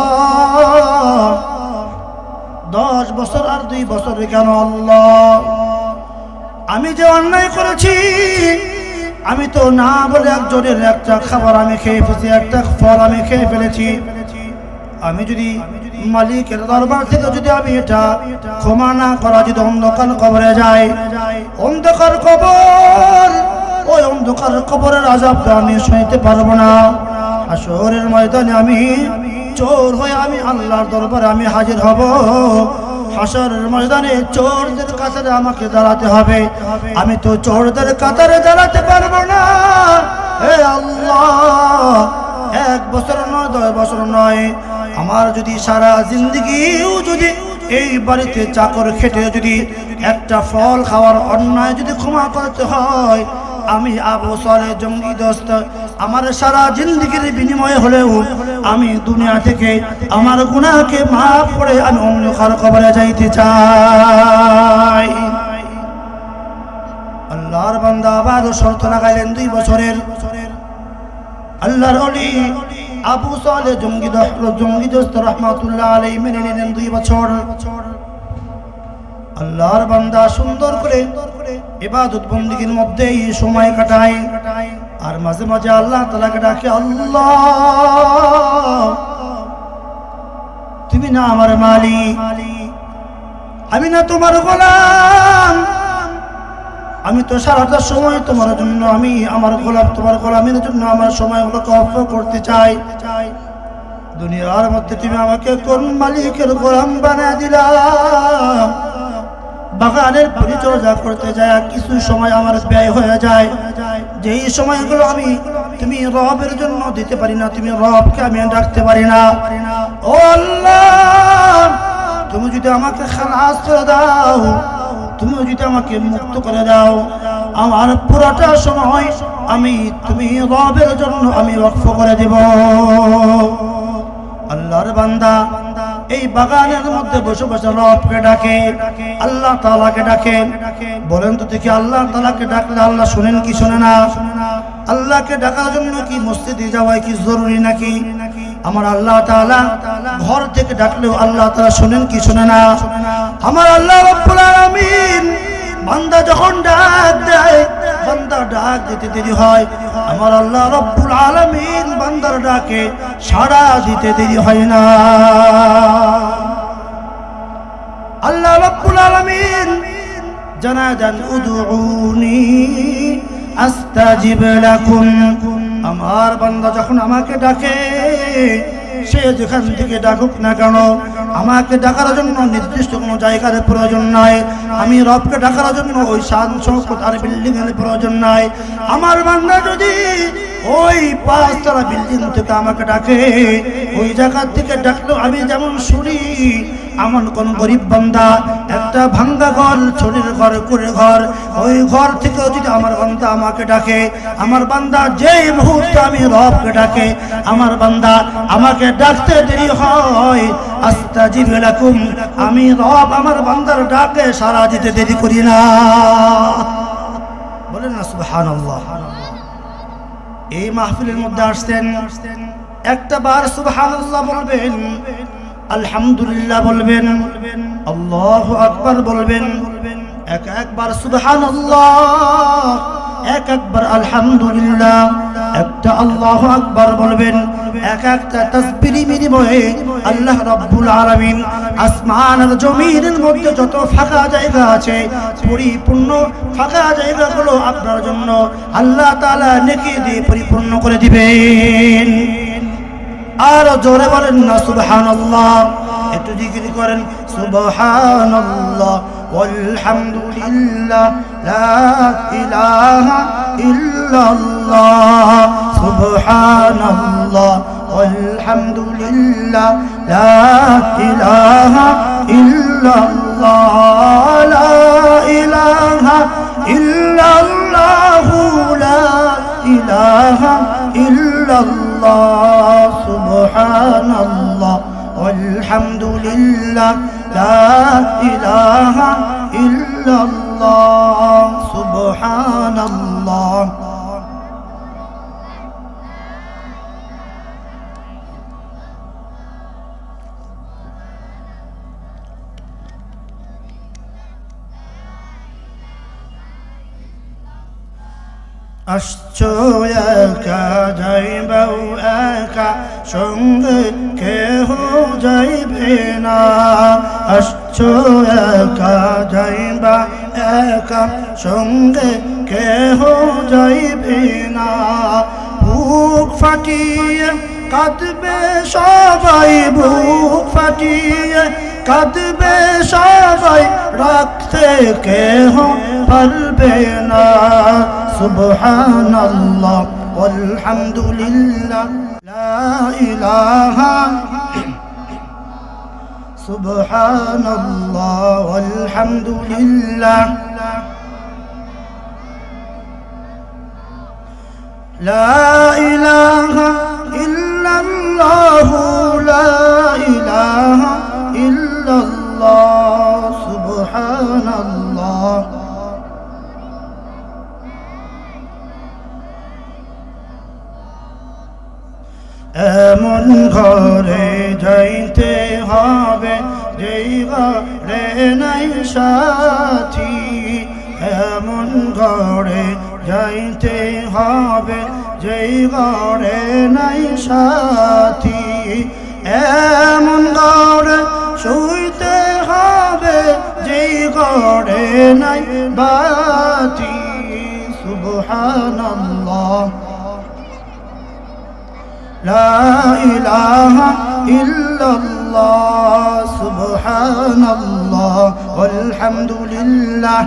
10 বছর আর 2 বছর কেন আল্লাহ, আমি যে অন্যায় করেছি, আমি তো না বলে একজনের একটা খাবার আমি খেয়ে ফেলেছি, একটা ফল আমি খেয়ে ফেলেছি। আমি যদি মালিকের দরবার থেকে যদি আমি এটা ক্ষমা না করা, যদি অন্ধকার কবরে যায়, অন্ধকার কবর, ওই অন্ধকার কবরের আযাবটা আমি সইতে পারবো না। হাসরের ময়দানে আমি চোর হয়ে আমি আল্লাহর দরবারে আমি হাজির হব। হাসরের ময়দানে চোরদের কাতারে আমাকে দাঁড়াতে হবে, আমি তো চোরদের কাতারে দাঁড়াতে পারবো না। হে আল্লাহ, 1 বছর নয় 10 বছর নয়, আমার যদি সারা জিন্দগিও যদি এই বাড়িতে চাকর খেটে যদি একটা ফল খাওয়ার অন্যায় যদি ক্ষমা করতে হয়, আমি আবু সালেহ জঙ্গি দোস্ত আমার সারা জিন্দগির বিনিময়ে হলেও আমি দুনিয়া থেকে আমার গুনাহকে মাফ করে আমি অন্ধকার কবরে যাইতে চাই। আল্লাহর বান্দা আবার শর্ত লাগাইলেন 2 বছরের। আল্লাহর ওলি আবু সালেহ জঙ্গি দোস্ত রহমাতুল্লাহ আলাইহি মেনে নিলেন 2 বছর। আল্লাহর বান্দা সুন্দর করে ইবাদত বন্দেগীর মধ্যেই সময় কাটায়, আর মাঝে মাঝে আল্লাহ তাআলাকে ডাকে, আল্লাহ তুমি না আমার মালিক, আমি না তোমার গোলাম, আমি তো সারাটা সময় তোমার জন্য, আমি আমার গোলাম, তোমার গোলামের জন্য আমার সময়গুলোকে অফ করতে চাই। দুনিয়ার মধ্যে তুমি আমাকে কোন মালিকের গোলাম বানিয়ে দিলা? বাগানের পরিচর্যা করতে যায় কিছু সময় আমার ব্যয় হয়ে যায়, যেই সময়গুলো আমি তুমি রবের জন্য দিতে পারি না, তুমি রবকে আমি ডাকতে পারি না। ও আল্লাহ, তুমি যদি আমাকে খালাস করে দাও, তুমি যদি আমাকে মুক্ত করে দাও, আমার পুরোটা সময় আমি তুমি রবের জন্য আমি ওয়াকফ করে দেব। আল্লাহর বান্দা এই বাগানের মধ্যে বসে বসে রবকে ডাকে, আল্লাহ তাআলাকে ডাকে। বলেন তো দেখি, আল্লাহ তাআলাকে ডাকলে আল্লাহ শুনেন কি শুনে না? আল্লাহকে ডাকার জন্য কি মসজিদে যাওয়া কি জরুরি নাকি? আমার আল্লাহ তাআলা ঘর থেকে ডাকলেও আল্লাহ তাআলা শুনেন কি শুনে না? আমার আল্লাহ রাব্বুল আলামিন বান্দা যখন ডাক দেয়, বান্দা ডাক দিতে দেরি হয়, আমার আল্লাহ রাব্বুল আলামিন বান্দার ডাকে সাড়া দিতে দেরি হয় না। আল্লাহ রাব্বুল আলামিন জানায় দেন, উদউনি আস্তাজিব লাকুম। আমার বান্দা যখন আমাকে ডাকে, সে যেখান থেকে ডাকুক না কেন, আমাকে ডাকার জন্য নির্দিষ্ট কোনো জায়গার প্রয়োজন নাই। আমি রবকে ডাকার জন্য ওই শান শৌকত আর বিল্ডিং এর প্রয়োজন নাই। আমার বান্দা যদি ওই 5 তলা বিল্ডিং থেকে আমাকে ডাকে, ওই জায়গা থেকে ডাকলো আমি যেমন শুনি, এমন কোন গরিব বান্দা একটা ভাঙ্গা ঘর, ছড়ির ঘর, কুড়ে ঘর, ওই ঘর থেকে যদি আমার বান্দা আমাকে ডাকে, আমার বান্দা যেই মুহূর্তে আমি রবকে ডাকে, আমার বান্দা আমাকে ডাকতে দেরি হয়, আস্তাজিব লাকুম, আমি রব আমার বান্দার ডাকে সাড়া দিতে দেরি করি না। বলেন না সুবহানাল্লাহ। এই মাহফিলের মধ্যে আসছেন, একটা বার সুবহানাল্লাহ বলবেন, আলহামদুলিল্লাহ বলবেন, আল্লাহু আকবার বলবেন, একবার সুবহানাল্লাহ, একবার আলহামদুলিল্লাহ, একটা আল্লাহু আকবার বলবেন। একটা তাসবিহ বিনিময়ে আল্লাহ রাব্বুল আলামিন আসমান আর জমিনের মধ্যে যত ফাঁকা জায়গা আছে, পরিপূর্ণ ফাঁকা জায়গাগুলো আপনার জন্য আল্লাহ তাআলা নেকি দিয়ে পরিপূর্ণ করে দিবেন। আর জোরে বলেন না সুবহানাল্লাহ। একটু জিকির করেন, সুবহানাল্লাহ ওয়ালহামদুলিল্লাহ লা ইলাহা ইল্লাল্লাহ, সুবহানাল্লাহ ওয়ালহামদুলিল্লাহ লা ইলাহা ইল্লাল্লাহ, লা ইলাহা ইল্লাল্লাহ, লা ইলাহা ইল্লাল্লাহ, সুবহানাল্লাহ ওয়ালহামদুলিল্লাহ লা ইলাহা ইল্লাল্লাহ, সুবহানাল্লাহ। আসছো একা যাইবাও একা, সঙ্গে কেহ যাইবে না। আসছো একা যাইবা একা, সঙ্গে কেহ যাইবে না। বুক ফাটিয়ে কাঁদবে সবাই, বুক ফাটিয়ে কাঁদবে সবাই, রাখতে কেহ পারবে না। সুবহানাল্লাহ ওয়ালহামদুলিল্লাহ লা ইলাহা, সুবহানাল্লাহ ওয়ালহামদুলিল্লাহ লা ইলাহা ইল্লাল্লাহ, লা ইলাহা ইল্লাল্লাহ, সুবহানাল্লাহ। এমন ঘরে যাইতে হবে যেই ঘরে নাই সাথী, এমন ঘরে যাইতে হবে যেই ঘরে নাই সাথী, এমন ঘরে শুইতে হবে যেই ঘরে নাই বাতি। সুবহানাল্লাহ লা ইলাহা ইল্লাল্লাহ, সুবহানাল্লাহ ওয়ালহামদুলিল্লাহ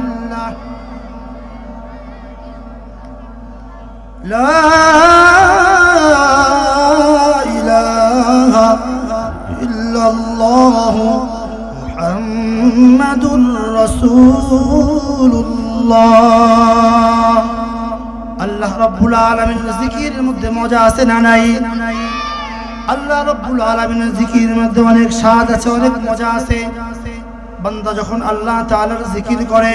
লা ইলাহা ইল্লাল্লাহ, মুহাম্মাদুর রাসূলুল্লাহ। আল্লাহ রাব্বুল আলামিনের জিকিরের মধ্যে মজা আছে না নাই? আল্লাহ রাব্বুল আলামিনের জিকিরের মধ্যে অনেক স্বাদ আছে, অনেক মজা আছে। বান্দা যখন আল্লাহ তাআলার জিকির করে,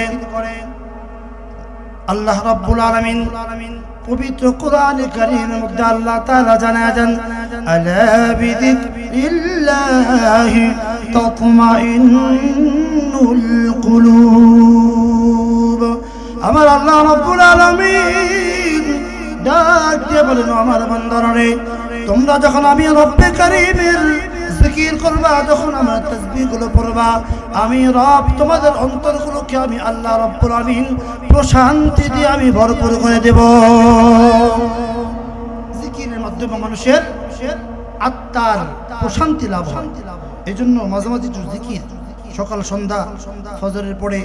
আল্লাহ রাব্বুল আলামিন পবিত্র কোরআনে কারীমের মধ্যে আল্লাহ তাআলা জানায় দেন, আলা বিযিকরিল্লাহি তাতমাইন্নুল কুলুব। আমার আল্লাহ রাব্বুল আলামিন ডাক দিয়ে বলেন, আমার বান্দারা রে, তোমরা যখন আমি রব্বে কারীমের জিকির করবা, যখন আমার তাসবিহগুলো পড়বা, আমি রব তোমাদের অন্তরগুলোকে আমি আল্লাহ রাব্বুল আলামিন প্রশান্তি দিয়ে আমি ভরপুর করে দেব। জিকিরের মাধ্যমে মানুষের আত্মার প্রশান্তি লাভ হয়। এই জন্য মাঝে মাঝে একটু জিকির, সকাল সন্ধ্যা, ফজরের পরে,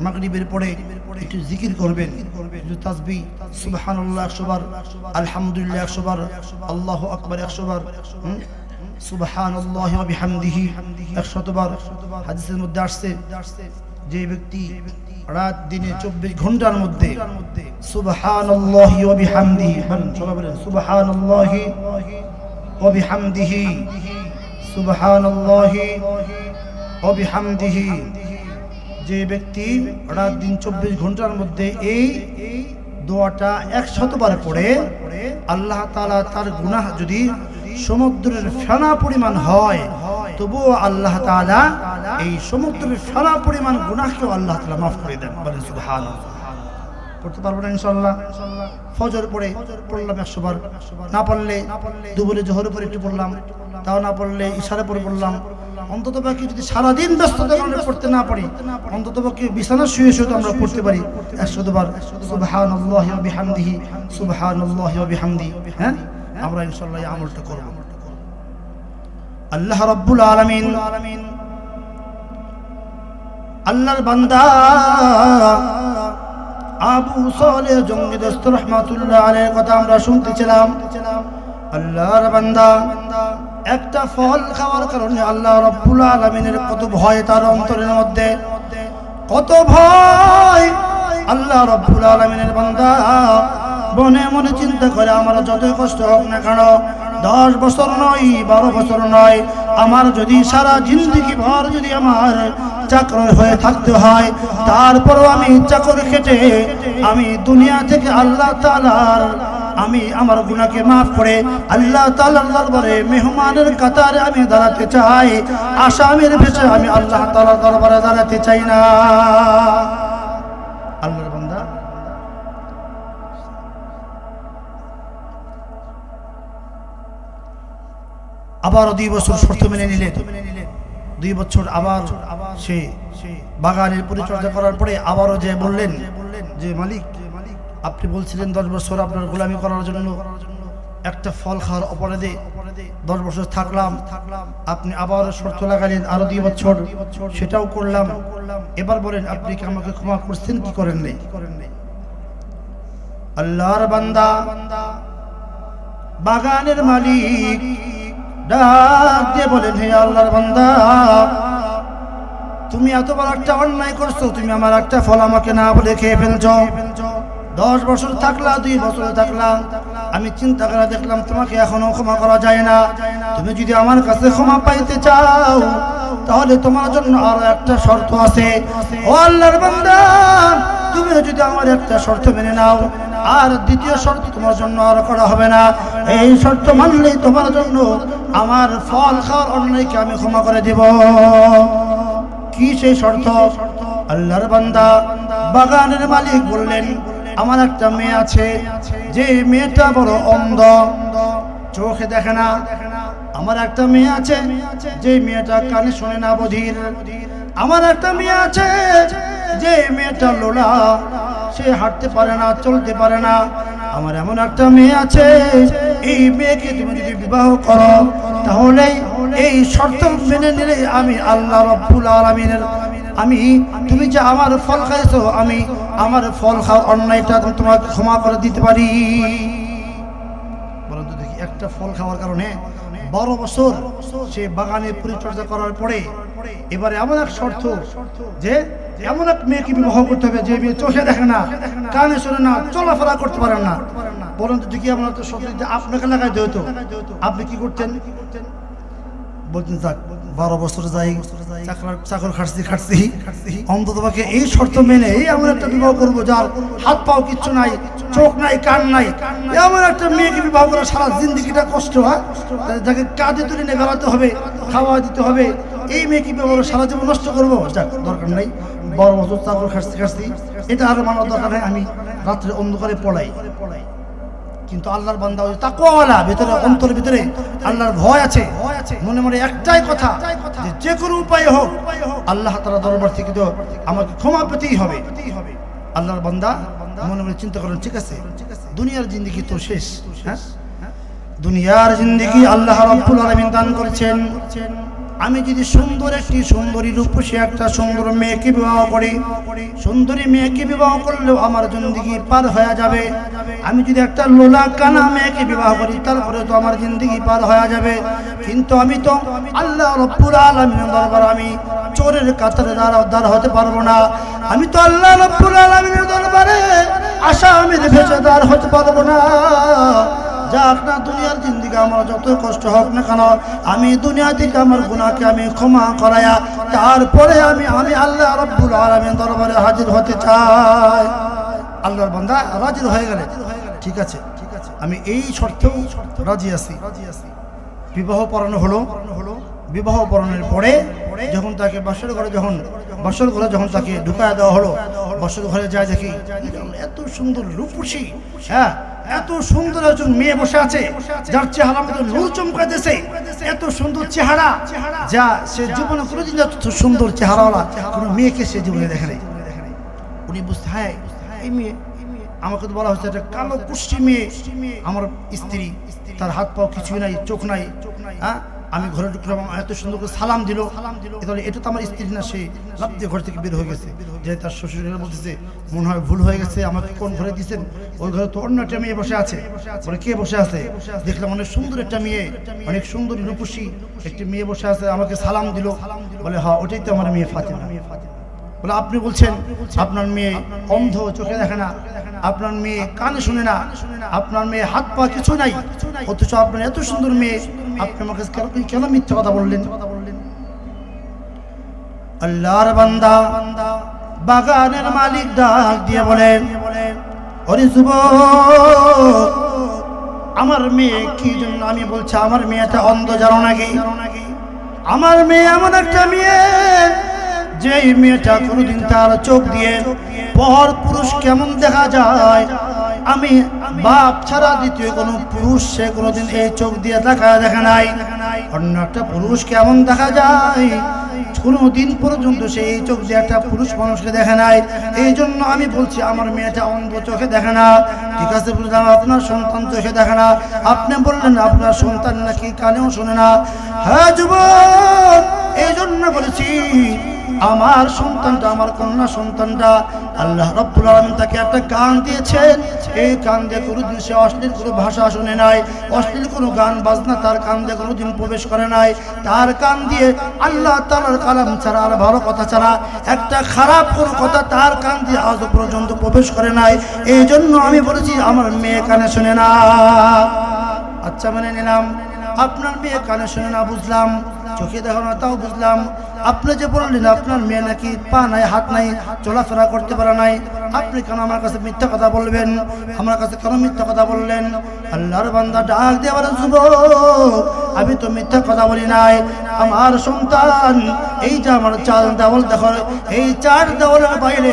মাগরিবের পরে একটু জিকির করবেন, একটু তাসবিহ, সুবহানাল্লাহ 100 বার, আলহামদুলিল্লাহ 100 বার, আল্লাহু আকবার 100 বার, সুবহানাল্লাহি ওয়া বিহামদিহি 100 বার। হাদিসের মধ্যে আসছে যে ব্যক্তি রাত দিনে 24 ঘন্টার মধ্যে সুবহানাল্লাহি ওয়া বিহামদিহি, সুবহানাল্লাহি ওয়া বিহামদিহি, সুবহানাল্লাহি ওয়া বিহামদিহি, যে ব্যক্তি রাত দিন 24 ঘন্টার মধ্যে এই দোয়াটা 100 বার পড়ে, আল্লাহ তাআলা তার গুনাহ যদি সমুদ্রের ফেনা পরিমাণ হয় তবুও আল্লাহ তাআলা এই সমুদ্রের ফেনা পরিমাণ গুনাহকেও আল্লাহ তাআলা মাফ করে দেন। বলেন সুবহানাল্লাহ। পড়তে পারবো না ইনশাআল্লাহ? ফজর পড়ে পড়লাম 100 বার, না পারলে দুপুরে জোহরের পরে একটু পড়লাম, তাও না পড়লে ইশারে পরে পড়লাম। অন্তত পক্ষে যদি সারাদিন ব্যস্ততার কারণে পড়তে না পারি, অন্তত পক্ষে বিছানা শুয়ে শুয়ে তো আমরা পড়তে পারি 100 বার সুবহানাল্লাহি ওয়া বিহামদিহি, সুবহানাল্লাহি ওয়া বিহামদিহি। হ্যাঁ, আমরা ইনশাআল্লাহ এই আমলটা করব। আল্লাহ রাব্বুল আলামিন, আল্লাহর বান্দা আবু সালেহ জঙ্গি দোস্ত রাহমাতুল্লাহ আলাইহির কথা আমরা শুনতেছিলাম। আল্লাহর বান্দা একটা ফল খাওয়ার কারণে আল্লাহ রাব্বুল আলামিনের কত ভয় তার অন্তরের মধ্যে, কত ভয়। আল্লাহ রাব্বুল আলামিনের বান্দা মনে মনে চিন্তা করে, আমার যতই কষ্ট হোক না কেন, 10 বছর নয়, 12 বছর নয়, আমার যদি সারা জিন্দেগি ভর যদি আমার চাকর হয়ে থাকতে হয়, তারপরও আমি চাকর কেটে আমি দুনিয়া থেকে আল্লাহ তাআলার আমি আমার গুনাহকে মাফ করে আল্লাহ তাআলার দরবারে মেহমানের কাতারে আমি দাঁড়াতে চাই, আসামির ভেসে আমি আল্লাহ তাআলার দরবারে দাঁড়াতে চাই না। আল্লাহর বান্দা আবারও 2 বছর শর্ত মেনে নিলেন। 2 বছর আবার সে বাগানের পরিচর্যা করার পরে আবারও যে বললেন যে মালিক, আপনি বলছিলেন 10 বছর আপনার গোলামি করার জন্য, একটা ফল খাওয়ার অপরাধে 10 বছর থাকলাম, আপনি আবার শর্ত লাগালেন আরো 2 বছর, সেটাও করলাম। এবার বলেন আপনি কি আমাকে ক্ষমা করছেন কি করেন নাই? আল্লাহর বান্দা বাগানের মালিক ডাক দিয়ে বলেন, হে আল্লাহর বান্দা, তুমি এত বড় একটা অন্যায় করছো, তুমি আমার একটা ফল আমাকে না বলে খেয়ে ফেলছো। 10 বছর থাকলা, 2 বছর থাকলা, আমি চিন্তা করে দেখলাম তোমাকে এখনো ক্ষমা করা যায় না। তুমি যদি আমার কাছে ক্ষমা পাইতে চাও তাহলে তোমার জন্য আরো একটা শর্ত আছে। ও আল্লাহর বান্দা, তুমি যদি আমার একটা শর্ত মেনে নাও, আর দ্বিতীয় শর্ত তোমার জন্য আর করা হবে না। এই শর্ত মানলেই তোমার জন্য আমার ফল খাওয়ার অন্যায়কে আমি ক্ষমা করে দেব। কি সেই শর্ত? আল্লাহর বান্দা বাগানের মালিক বললেন, আমার একটা মেয়ে আছে, যে মেয়েটা বড় অন্ধ, চোখে দেখে না। আমার একটা মেয়ে আছে, যে মেয়েটা কানে শোনে না, বধির। আমার একটা মেয়ে আছে, যে মেয়েটা লোলা, সে হাঁটতে পারে না, চলতে পারে না। আমার এমন একটা মেয়ে আছে, এই মেয়েকে তুমি যদি বিবাহ করো তাহলে এই শর্ত মেনে নিলে আমি আল্লাহ রাব্বুল আলামিনের তুমি যে আমার ফল খাইছো, আমি আমার ফল খাওয়ার অন্যায়টা তোমাকে ক্ষমা করে দিতে পারি। বলো তো দেখি, একটা ফল খাওয়ার কারণে 12 বছর সে বাগানে পরিচর্যা করার পরে এবারে এমন এক শর্ত যে এমন এক মেয়েকে বিবাহ করতে হবে যে মেয়ে চোখে দেখে না, কানে শোনে না, চলাফেরা করতে পারে না। বলুন তো দেখি, আমরা তো শর্ত আপনাকে লাগাই দিত, আপনি কি করতেন? বলতেন যাক 12 বছর যাই, চাকর খাটছি, অন্তত পক্ষে এই শর্ত মেনে এমন একটা বিবাহ করবো যার হাত পাও কিচ্ছু নাই, চোখ নাই, কান নাই, এমন একটা মেয়েকে বিবাহ করে সারা জিন্দেগিটা কষ্ট হয়, যাকে কাঁধে তুলে নিয়ে বেড়াতে হবে, খাওয়া দিতে হবে, এই মেয়েকে বিবাহ করে সারা জীবন নষ্ট করবো? যাক, দরকার নাই। 12 বছর চাকর খাটছি, এটা আর মানার দরকার নেই। আমি রাত্রে অন্ধকারে পড়াই। কিন্তু আল্লাহর বান্দা ওই তাকওয়াওয়ালা, ভিতরে অন্তরের ভিতরে আল্লাহর ভয় আছে, মনে মনে একটাই কথা, যে কোনো উপায়ে হোক আল্লাহ তাআলার দরবার থেকে তো আমাকে ক্ষমা পেতেই হবে। আল্লাহর বান্দা মনে মনে চিন্তা করেন, ঠিক আছে, দুনিয়ার জিন্দেগি তো শেষ, হ্যাঁ, দুনিয়ার জিন্দেগি আল্লাহ রাব্বুল আলামিন দান করেছেন, আমি যদি সুন্দর একটি সুন্দরী রূপসী একটা সুন্দর মেয়েকে বিবাহ করি, সুন্দরী মেয়েকে বিবাহ করলেও আমার জিন্দেগি পার হয়ে যাবে। আমি যদি একটা লোলা কানা মেয়েকে বিবাহ করি তারপরে তো আমার জিন্দেগি পার হয়ে যাবে। কিন্তু আমি তো আল্লাহ রাব্বুল আলামিনের দরবারে আমি চোরের কাতারে দাঁড় হতে পারবো না। আমি তো আল্লাহ রাব্বুল আলামিনের দরবারে আসামির ভেসে দাঁড় হতে পারবো না। যাক না দুনিয়ার জিন্দেগি আমার যত কষ্ট হোক না কেন, আমি দুনিয়া থেকে আমার গুনাহকে আমি ক্ষমা করায়া তারপরে আমি আল্লাহ রাব্বুল আলামিনের দরবারে হাজির হতে চাই। আল্লাহর বান্দা রাজি হয়ে গেলে ঠিক আছে, আমি এই শর্তেও রাজি আছি। বিবাহ পড়ানো হলো, বিবাহ পড়ানোর পরে যখন তাকে বাসর ঘরে যখন তাকে ঢুকায় দেওয়া হলো, বাসর ঘরে যায় দেখি এত সুন্দর রূপসী, হ্যাঁ এত সুন্দর একজন মেয়ে বসে আছে যার চেহারা মধ্যে নূর চমকাতেছে, এত সুন্দর চেহারা যা সে জীবনে কোনোদিন এত সুন্দর চেহারাওয়ালা কোনো মেয়েকে সে জীবনে দেখে নাই। উনি বুঝতে হয় এই মেয়ে, আমাকে তো বলা হচ্ছে একটা কালো কুষ্টি মেয়ে আমার স্ত্রী, তার হাত পাও কিছুই নাই, চোখ নাই, হ্যাঁ আমি ঘরে ঢুকলাম এত সুন্দর করে সালাম দিল, তাহলে এটা তো আমার স্ত্রী না। সে লাফ দিয়ে ঘর থেকে বের হয়ে গেছে, যে তার শ্বশুরের বলতেছে মনে হয় ভুল হয়ে গেছে, আমাকে কোন ঘরে দিয়েছেন, ওই ঘরে তো অন্য একটা মেয়ে বসে আছে। বলে কে বসে আছে? দেখলাম অনেক সুন্দর একটা মেয়ে, অনেক সুন্দরী রূপসী একটি মেয়ে বসে আছে, আমাকে সালাম দিল। বলে হ্যাঁ ওটাই তো আমার মেয়ে ফাতেমা। বলে আপনি বলছেন আপনার মেয়ে অন্ধ, চোখে দেখে না, আপনার মেয়ে কানে শুনে না, আপনার মেয়ে হাত পা কিছু নাই, অথচ আপনার এত সুন্দর মেয়ে, আপনি আমাকে কেন মিথ্যা কথা বললেন? আল্লাহর বান্দা বাগানের মালিক ডাক দিয়ে বলেন, ওরে যুবক, আমার মেয়ে কি জন্য আমি বলছি আমার মেয়েটা অন্ধ জানো নাকি? আমার মেয়ে এমন একটা মেয়ে যে মেয়েটা কোনোদিন তার চোখ দিয়ে পর পুরুষ কেমন দেখা যায়, আমি বাপ ছাড়া দ্বিতীয় কোনো পুরুষ সে কোনোদিন এই চোখ দিয়ে দেখা নাই। অন্য একটা পুরুষ কেমন দেখা যায় কোনোদিন পর্যন্ত সে এই চোখ দিয়ে একটা পুরুষ মানুষকে দেখে নাই। এই জন্য আমি বলছি আমার মেয়েটা অন্ধ, চোখে দেখে না। ঠিক আছে বুঝলাম আপনার সন্তান চোখে দেখে না, আপনি বললেন আপনার সন্তান নাকি কানেও শোনে না। হ্যাঁ যুবক, এই জন্য বলেছি আমার সন্তানটা, আমার কন্যা সন্তানটা আল্লাহ রাব্বুল আলামিন তাকে একটা কান দিয়েছেন। এই কান দিয়ে কোনোদিন সে অশ্লীল কোনো ভাষা শুনে নাই, অশ্লীল কোনো গান বাজনা তার কান দিয়ে কোনোদিন প্রবেশ করে নাই। তার কান দিয়ে আল্লাহ তাআলার কালাম ছাড়া আর ভালো কথা ছাড়া একটা খারাপ কোনো কথা তার কান দিয়ে আজ পর্যন্ত প্রবেশ করে নাই। এই জন্য আমি বলেছি আমার মেয়ে কানে শুনে না। আচ্ছা মেনে নিলাম আপনার মেয়ে কানে শুনে না, বুঝলাম, চোখে দেখো না তাও বুঝলাম। আপনি যে বললেন আপনার মেয়ে নাকি পা নাই, হাত নাই, চলাফেরা করতে পারে নাই, আপনি কেন আমার কাছে মিথ্যা কথা বলবেন? আমার কাছে কেন মিথ্যা কথা বললেন? আল্লাহর বান্দা ডাক দিয়ে বলেন, যুবক, আমি তো মিথ্যা কথা বলি নাই। আমার সন্তান এই যে আমার চার দেওয়াল দেখো, এই চার দেওয়ালের বাইরে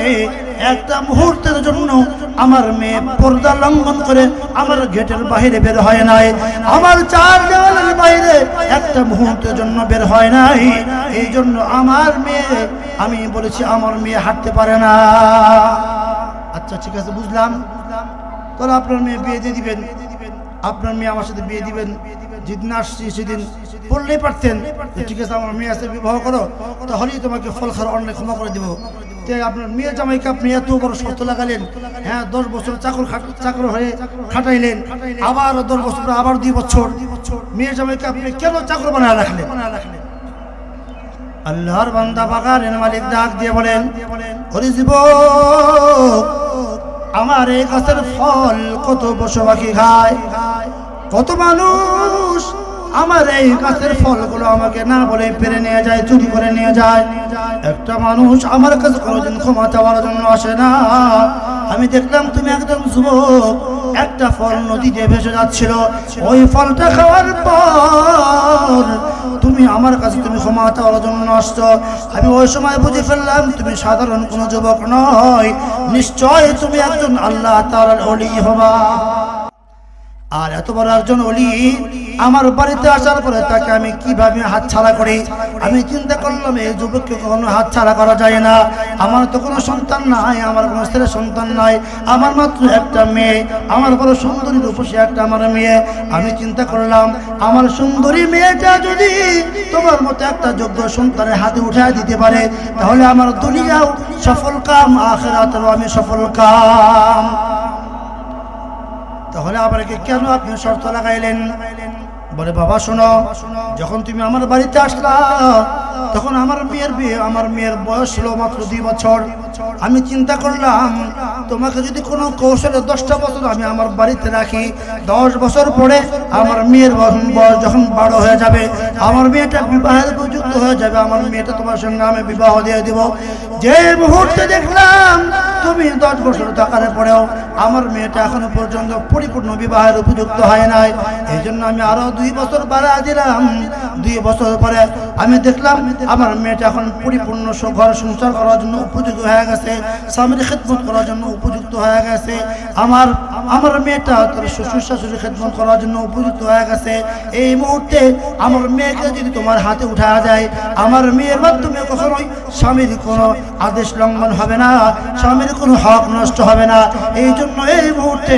একটা মুহূর্তের জন্য আমার মেয়ে পর্দা লঙ্ঘন করে আমার গেটের বাইরে বের হয় নাই। আমার চার দেওয়ালের বাইরে একটা মুহূর্তের জন্য বের হয় নাই। এই জন্য আমার মেয়ে, আমি বলেছি আমার মেয়ে হাঁটতে পারে না। আচ্ছা ঠিক আছে বুঝলাম, তাহলে আপনার মেয়ে বিয়ে দিয়ে দিবেন, আপনার মেয়ে আমার সাথে বিয়ে দিবেন। যেদিন আসছি সেদিন বললেই পারতেন ঠিক আছে আমার মেয়ে আছে বিবাহ করো, তাহলেই তোমাকে ফল খাওয়ার অন্যায় ক্ষমা করে দিব। আপনার মেয়ে জামাইকে আপনি এত বড় শর্ত লাগালেন, হ্যাঁ 10 বছর চাকর হয়ে খাটাইলেন, আবার 10 বছর আবার 2 বছর মেয়ে জামাইকে আপনি কেন চাকর বানায় রাখলেন? আল্লাহর বান্দা বাগানের মালিক ডাক দিয়ে বলেন, ওরে যুবক, আমার এই গাছের ফল কত পশু পাখি খায়, কত মানুষ আমার এই গাছের ফলগুলো আমাকে না বলে পেরে নিয়ে যায়, চুরি করে নিয়ে যায়। একটা মানুষ আমার কাছে কোনোদিন ক্ষমা চাওয়ার জন্য আসে না। আমি দেখলাম তুমি একদম যুবক, একটা ফল নদীতে ভেসে যাচ্ছিল, ওই ফলটা খাওয়ার পর তুমি আমার কাছে তুমি ক্ষমা চাওয়ার জন্য আসছো। আমি ওই সময় বুঝে ফেললাম তুমি সাধারণ কোনো যুবক নয়, নিশ্চয় তুমি একজন আল্লাহ তাআলার ওলি হবা। আর এত বড় একজন ওলি আমার বাড়িতে আসার পরে তাকে আমি কিভাবে হাতছাড়া করি। আমি চিন্তা করলাম এই যুবককে কখনো হাতছাড়া করা যায় না। আমার তো কোনো সন্তান নাই, আমার কোনো ছেলে সন্তান নাই, আমার মাত্র একটা মেয়ে, আমার বড় সুন্দরী রূপসী একটা আমার মেয়ে। আমি চিন্তা করলাম আমার সুন্দরী মেয়েটা যদি তোমার মতো একটা যোগ্য সন্তানের হাতে উঠায় দিতে পারে, তাহলে আমার দুনিয়াও সফল কাম, আখিরাতেও আমি সফল কাম। তাহলে আমাকে কেন আপনি শর্ত লাগাইলেন? বলে বাবা শোনো, যখন তুমি আমার বাড়িতে আসলা তখন আমার মেয়ের বয়স ছিল মাত্র 2 বছর। আমি চিন্তা করলাম তোমাকে যদি কোনো কৌশলে 10টা বছর আমি আমার বাড়িতে রাখি, 10 বছর পরে আমার মেয়ের বয়স যখন 12 হয়ে যাবে, আমার মেয়েটা বিবাহের উপযুক্ত হয়ে যাবে, আমার মেয়েটা তোমার সঙ্গে আমি বিবাহ দিয়ে দেব। যে মুহূর্তে দেখলাম তুমি 10 বছর থাকার পরেও আমার মেয়েটা এখনো পর্যন্ত পরিপূর্ণ বিবাহের উপযুক্ত হয় নাই, এই জন্য আমি আরো 2 বছর বাড়া দিলাম। 2 বছর পরে আমি দেখলাম আমার মেয়েটা এখন পরিপূর্ণ ঘর সংসার করার জন্য উপযুক্ত হয়ে গেছে, স্বামীর খেদমত করার জন্য উপযুক্ত হয়ে গেছে। আমার মেয়েটা তার শ্বশুর শাশুড়ির খেদমত করার জন্য উপযুক্ত হয়ে গেছে। এই মুহূর্তে আমার মেয়েকে যদি তোমার হাতে উঠা যায়, আমার মেয়ের মাধ্যমে কখনোই স্বামীর কোনো আদেশ লঙ্ঘন হবে না, স্বামীর কোনো হক নষ্ট হবে না। এই জন্য এই মুহূর্তে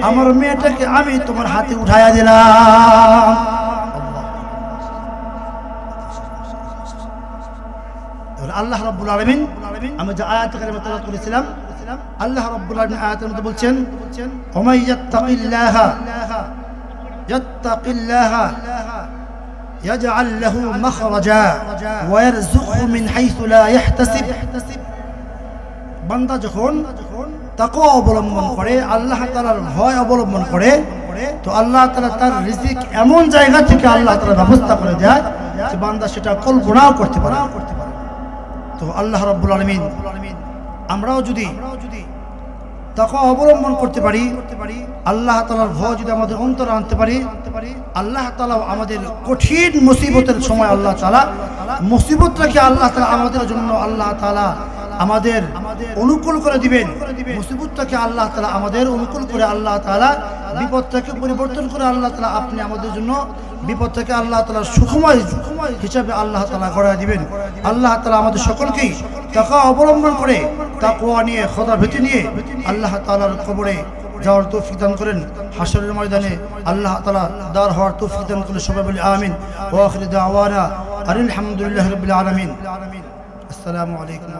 আমার মেয়েটাকে আমি তোমার হাতে উঠাইয়া দিলাম। আল্লাহ রাব্বুল আলামিন, আমি যে আয়াত কারিমা তেলাওয়াত করেছিলাম, আল্লাহ রাব্বুল আলামিন আয়াতের মধ্যে বলছেন ওমাই ইয়াত্তাকিল্লাহা ইয়াজআল লাহু মাখরাজা ওয়া ইয়ারযুকহু মিন হাইসু লা ইয়াহতাসিব। বান্দা যখন তাকওয়া অবলম্বন করে, আল্লাহ তাআলার ভয় অবলম্বন করে, তো আল্লাহ তাআলা তার রিজিক এমন জায়গা থেকে আল্লাহ তাআলা ব্যবস্থা করে দেয় যে বান্দা সেটা কল্পনাও করতে পারে। তো আল্লাহ রাব্বুল আলামিন আমরাও যদি তাকওয়া অবলম্বন করতে পারি, আল্লাহ তাআলার ভয় যদি আমাদের অন্তরে আনতে পারি, আল্লাহ তাআলা আমাদের কঠিন মুসিবতের সময় আল্লাহ তাআলা মুসিবতটাকে আল্লাহ তাআলা আমাদের জন্য আল্লাহ তাআলা আমাদের অনুকূল করে দিবেন। মুসিবতটাকে আল্লাহ তাআলা আমাদের অনুকূল করে আল্লাহ তাআলা বিপদটাকে পরিবর্তন করে আল্লাহ তাআলা আপনি আমাদের জন্য বিপদটাকে আল্লাহ তাআলা সুখময় হিসাবে আল্লাহ তাআলা গড়ায় দিবেন। আল্লাহ তাআলা আমাদের সকলকেই তাকওয়া অবলম্বন করে, তাকওয়া নিয়ে, খোদার ভীতি নিয়ে আল্লাহ তাআলার কবরে যাওয়ার তৌফিক দান করেন। হাশরের ময়দানে আল্লাহ তাআলা দাঁড় হওয়ার তৌফিক দান করেন। সবাই বলি আমিন। ওয়া আখিরু দাওয়ানা আলহামদুলিল্লাহি রাব্বিল আলামিন। আসসালামু আলাইকুম।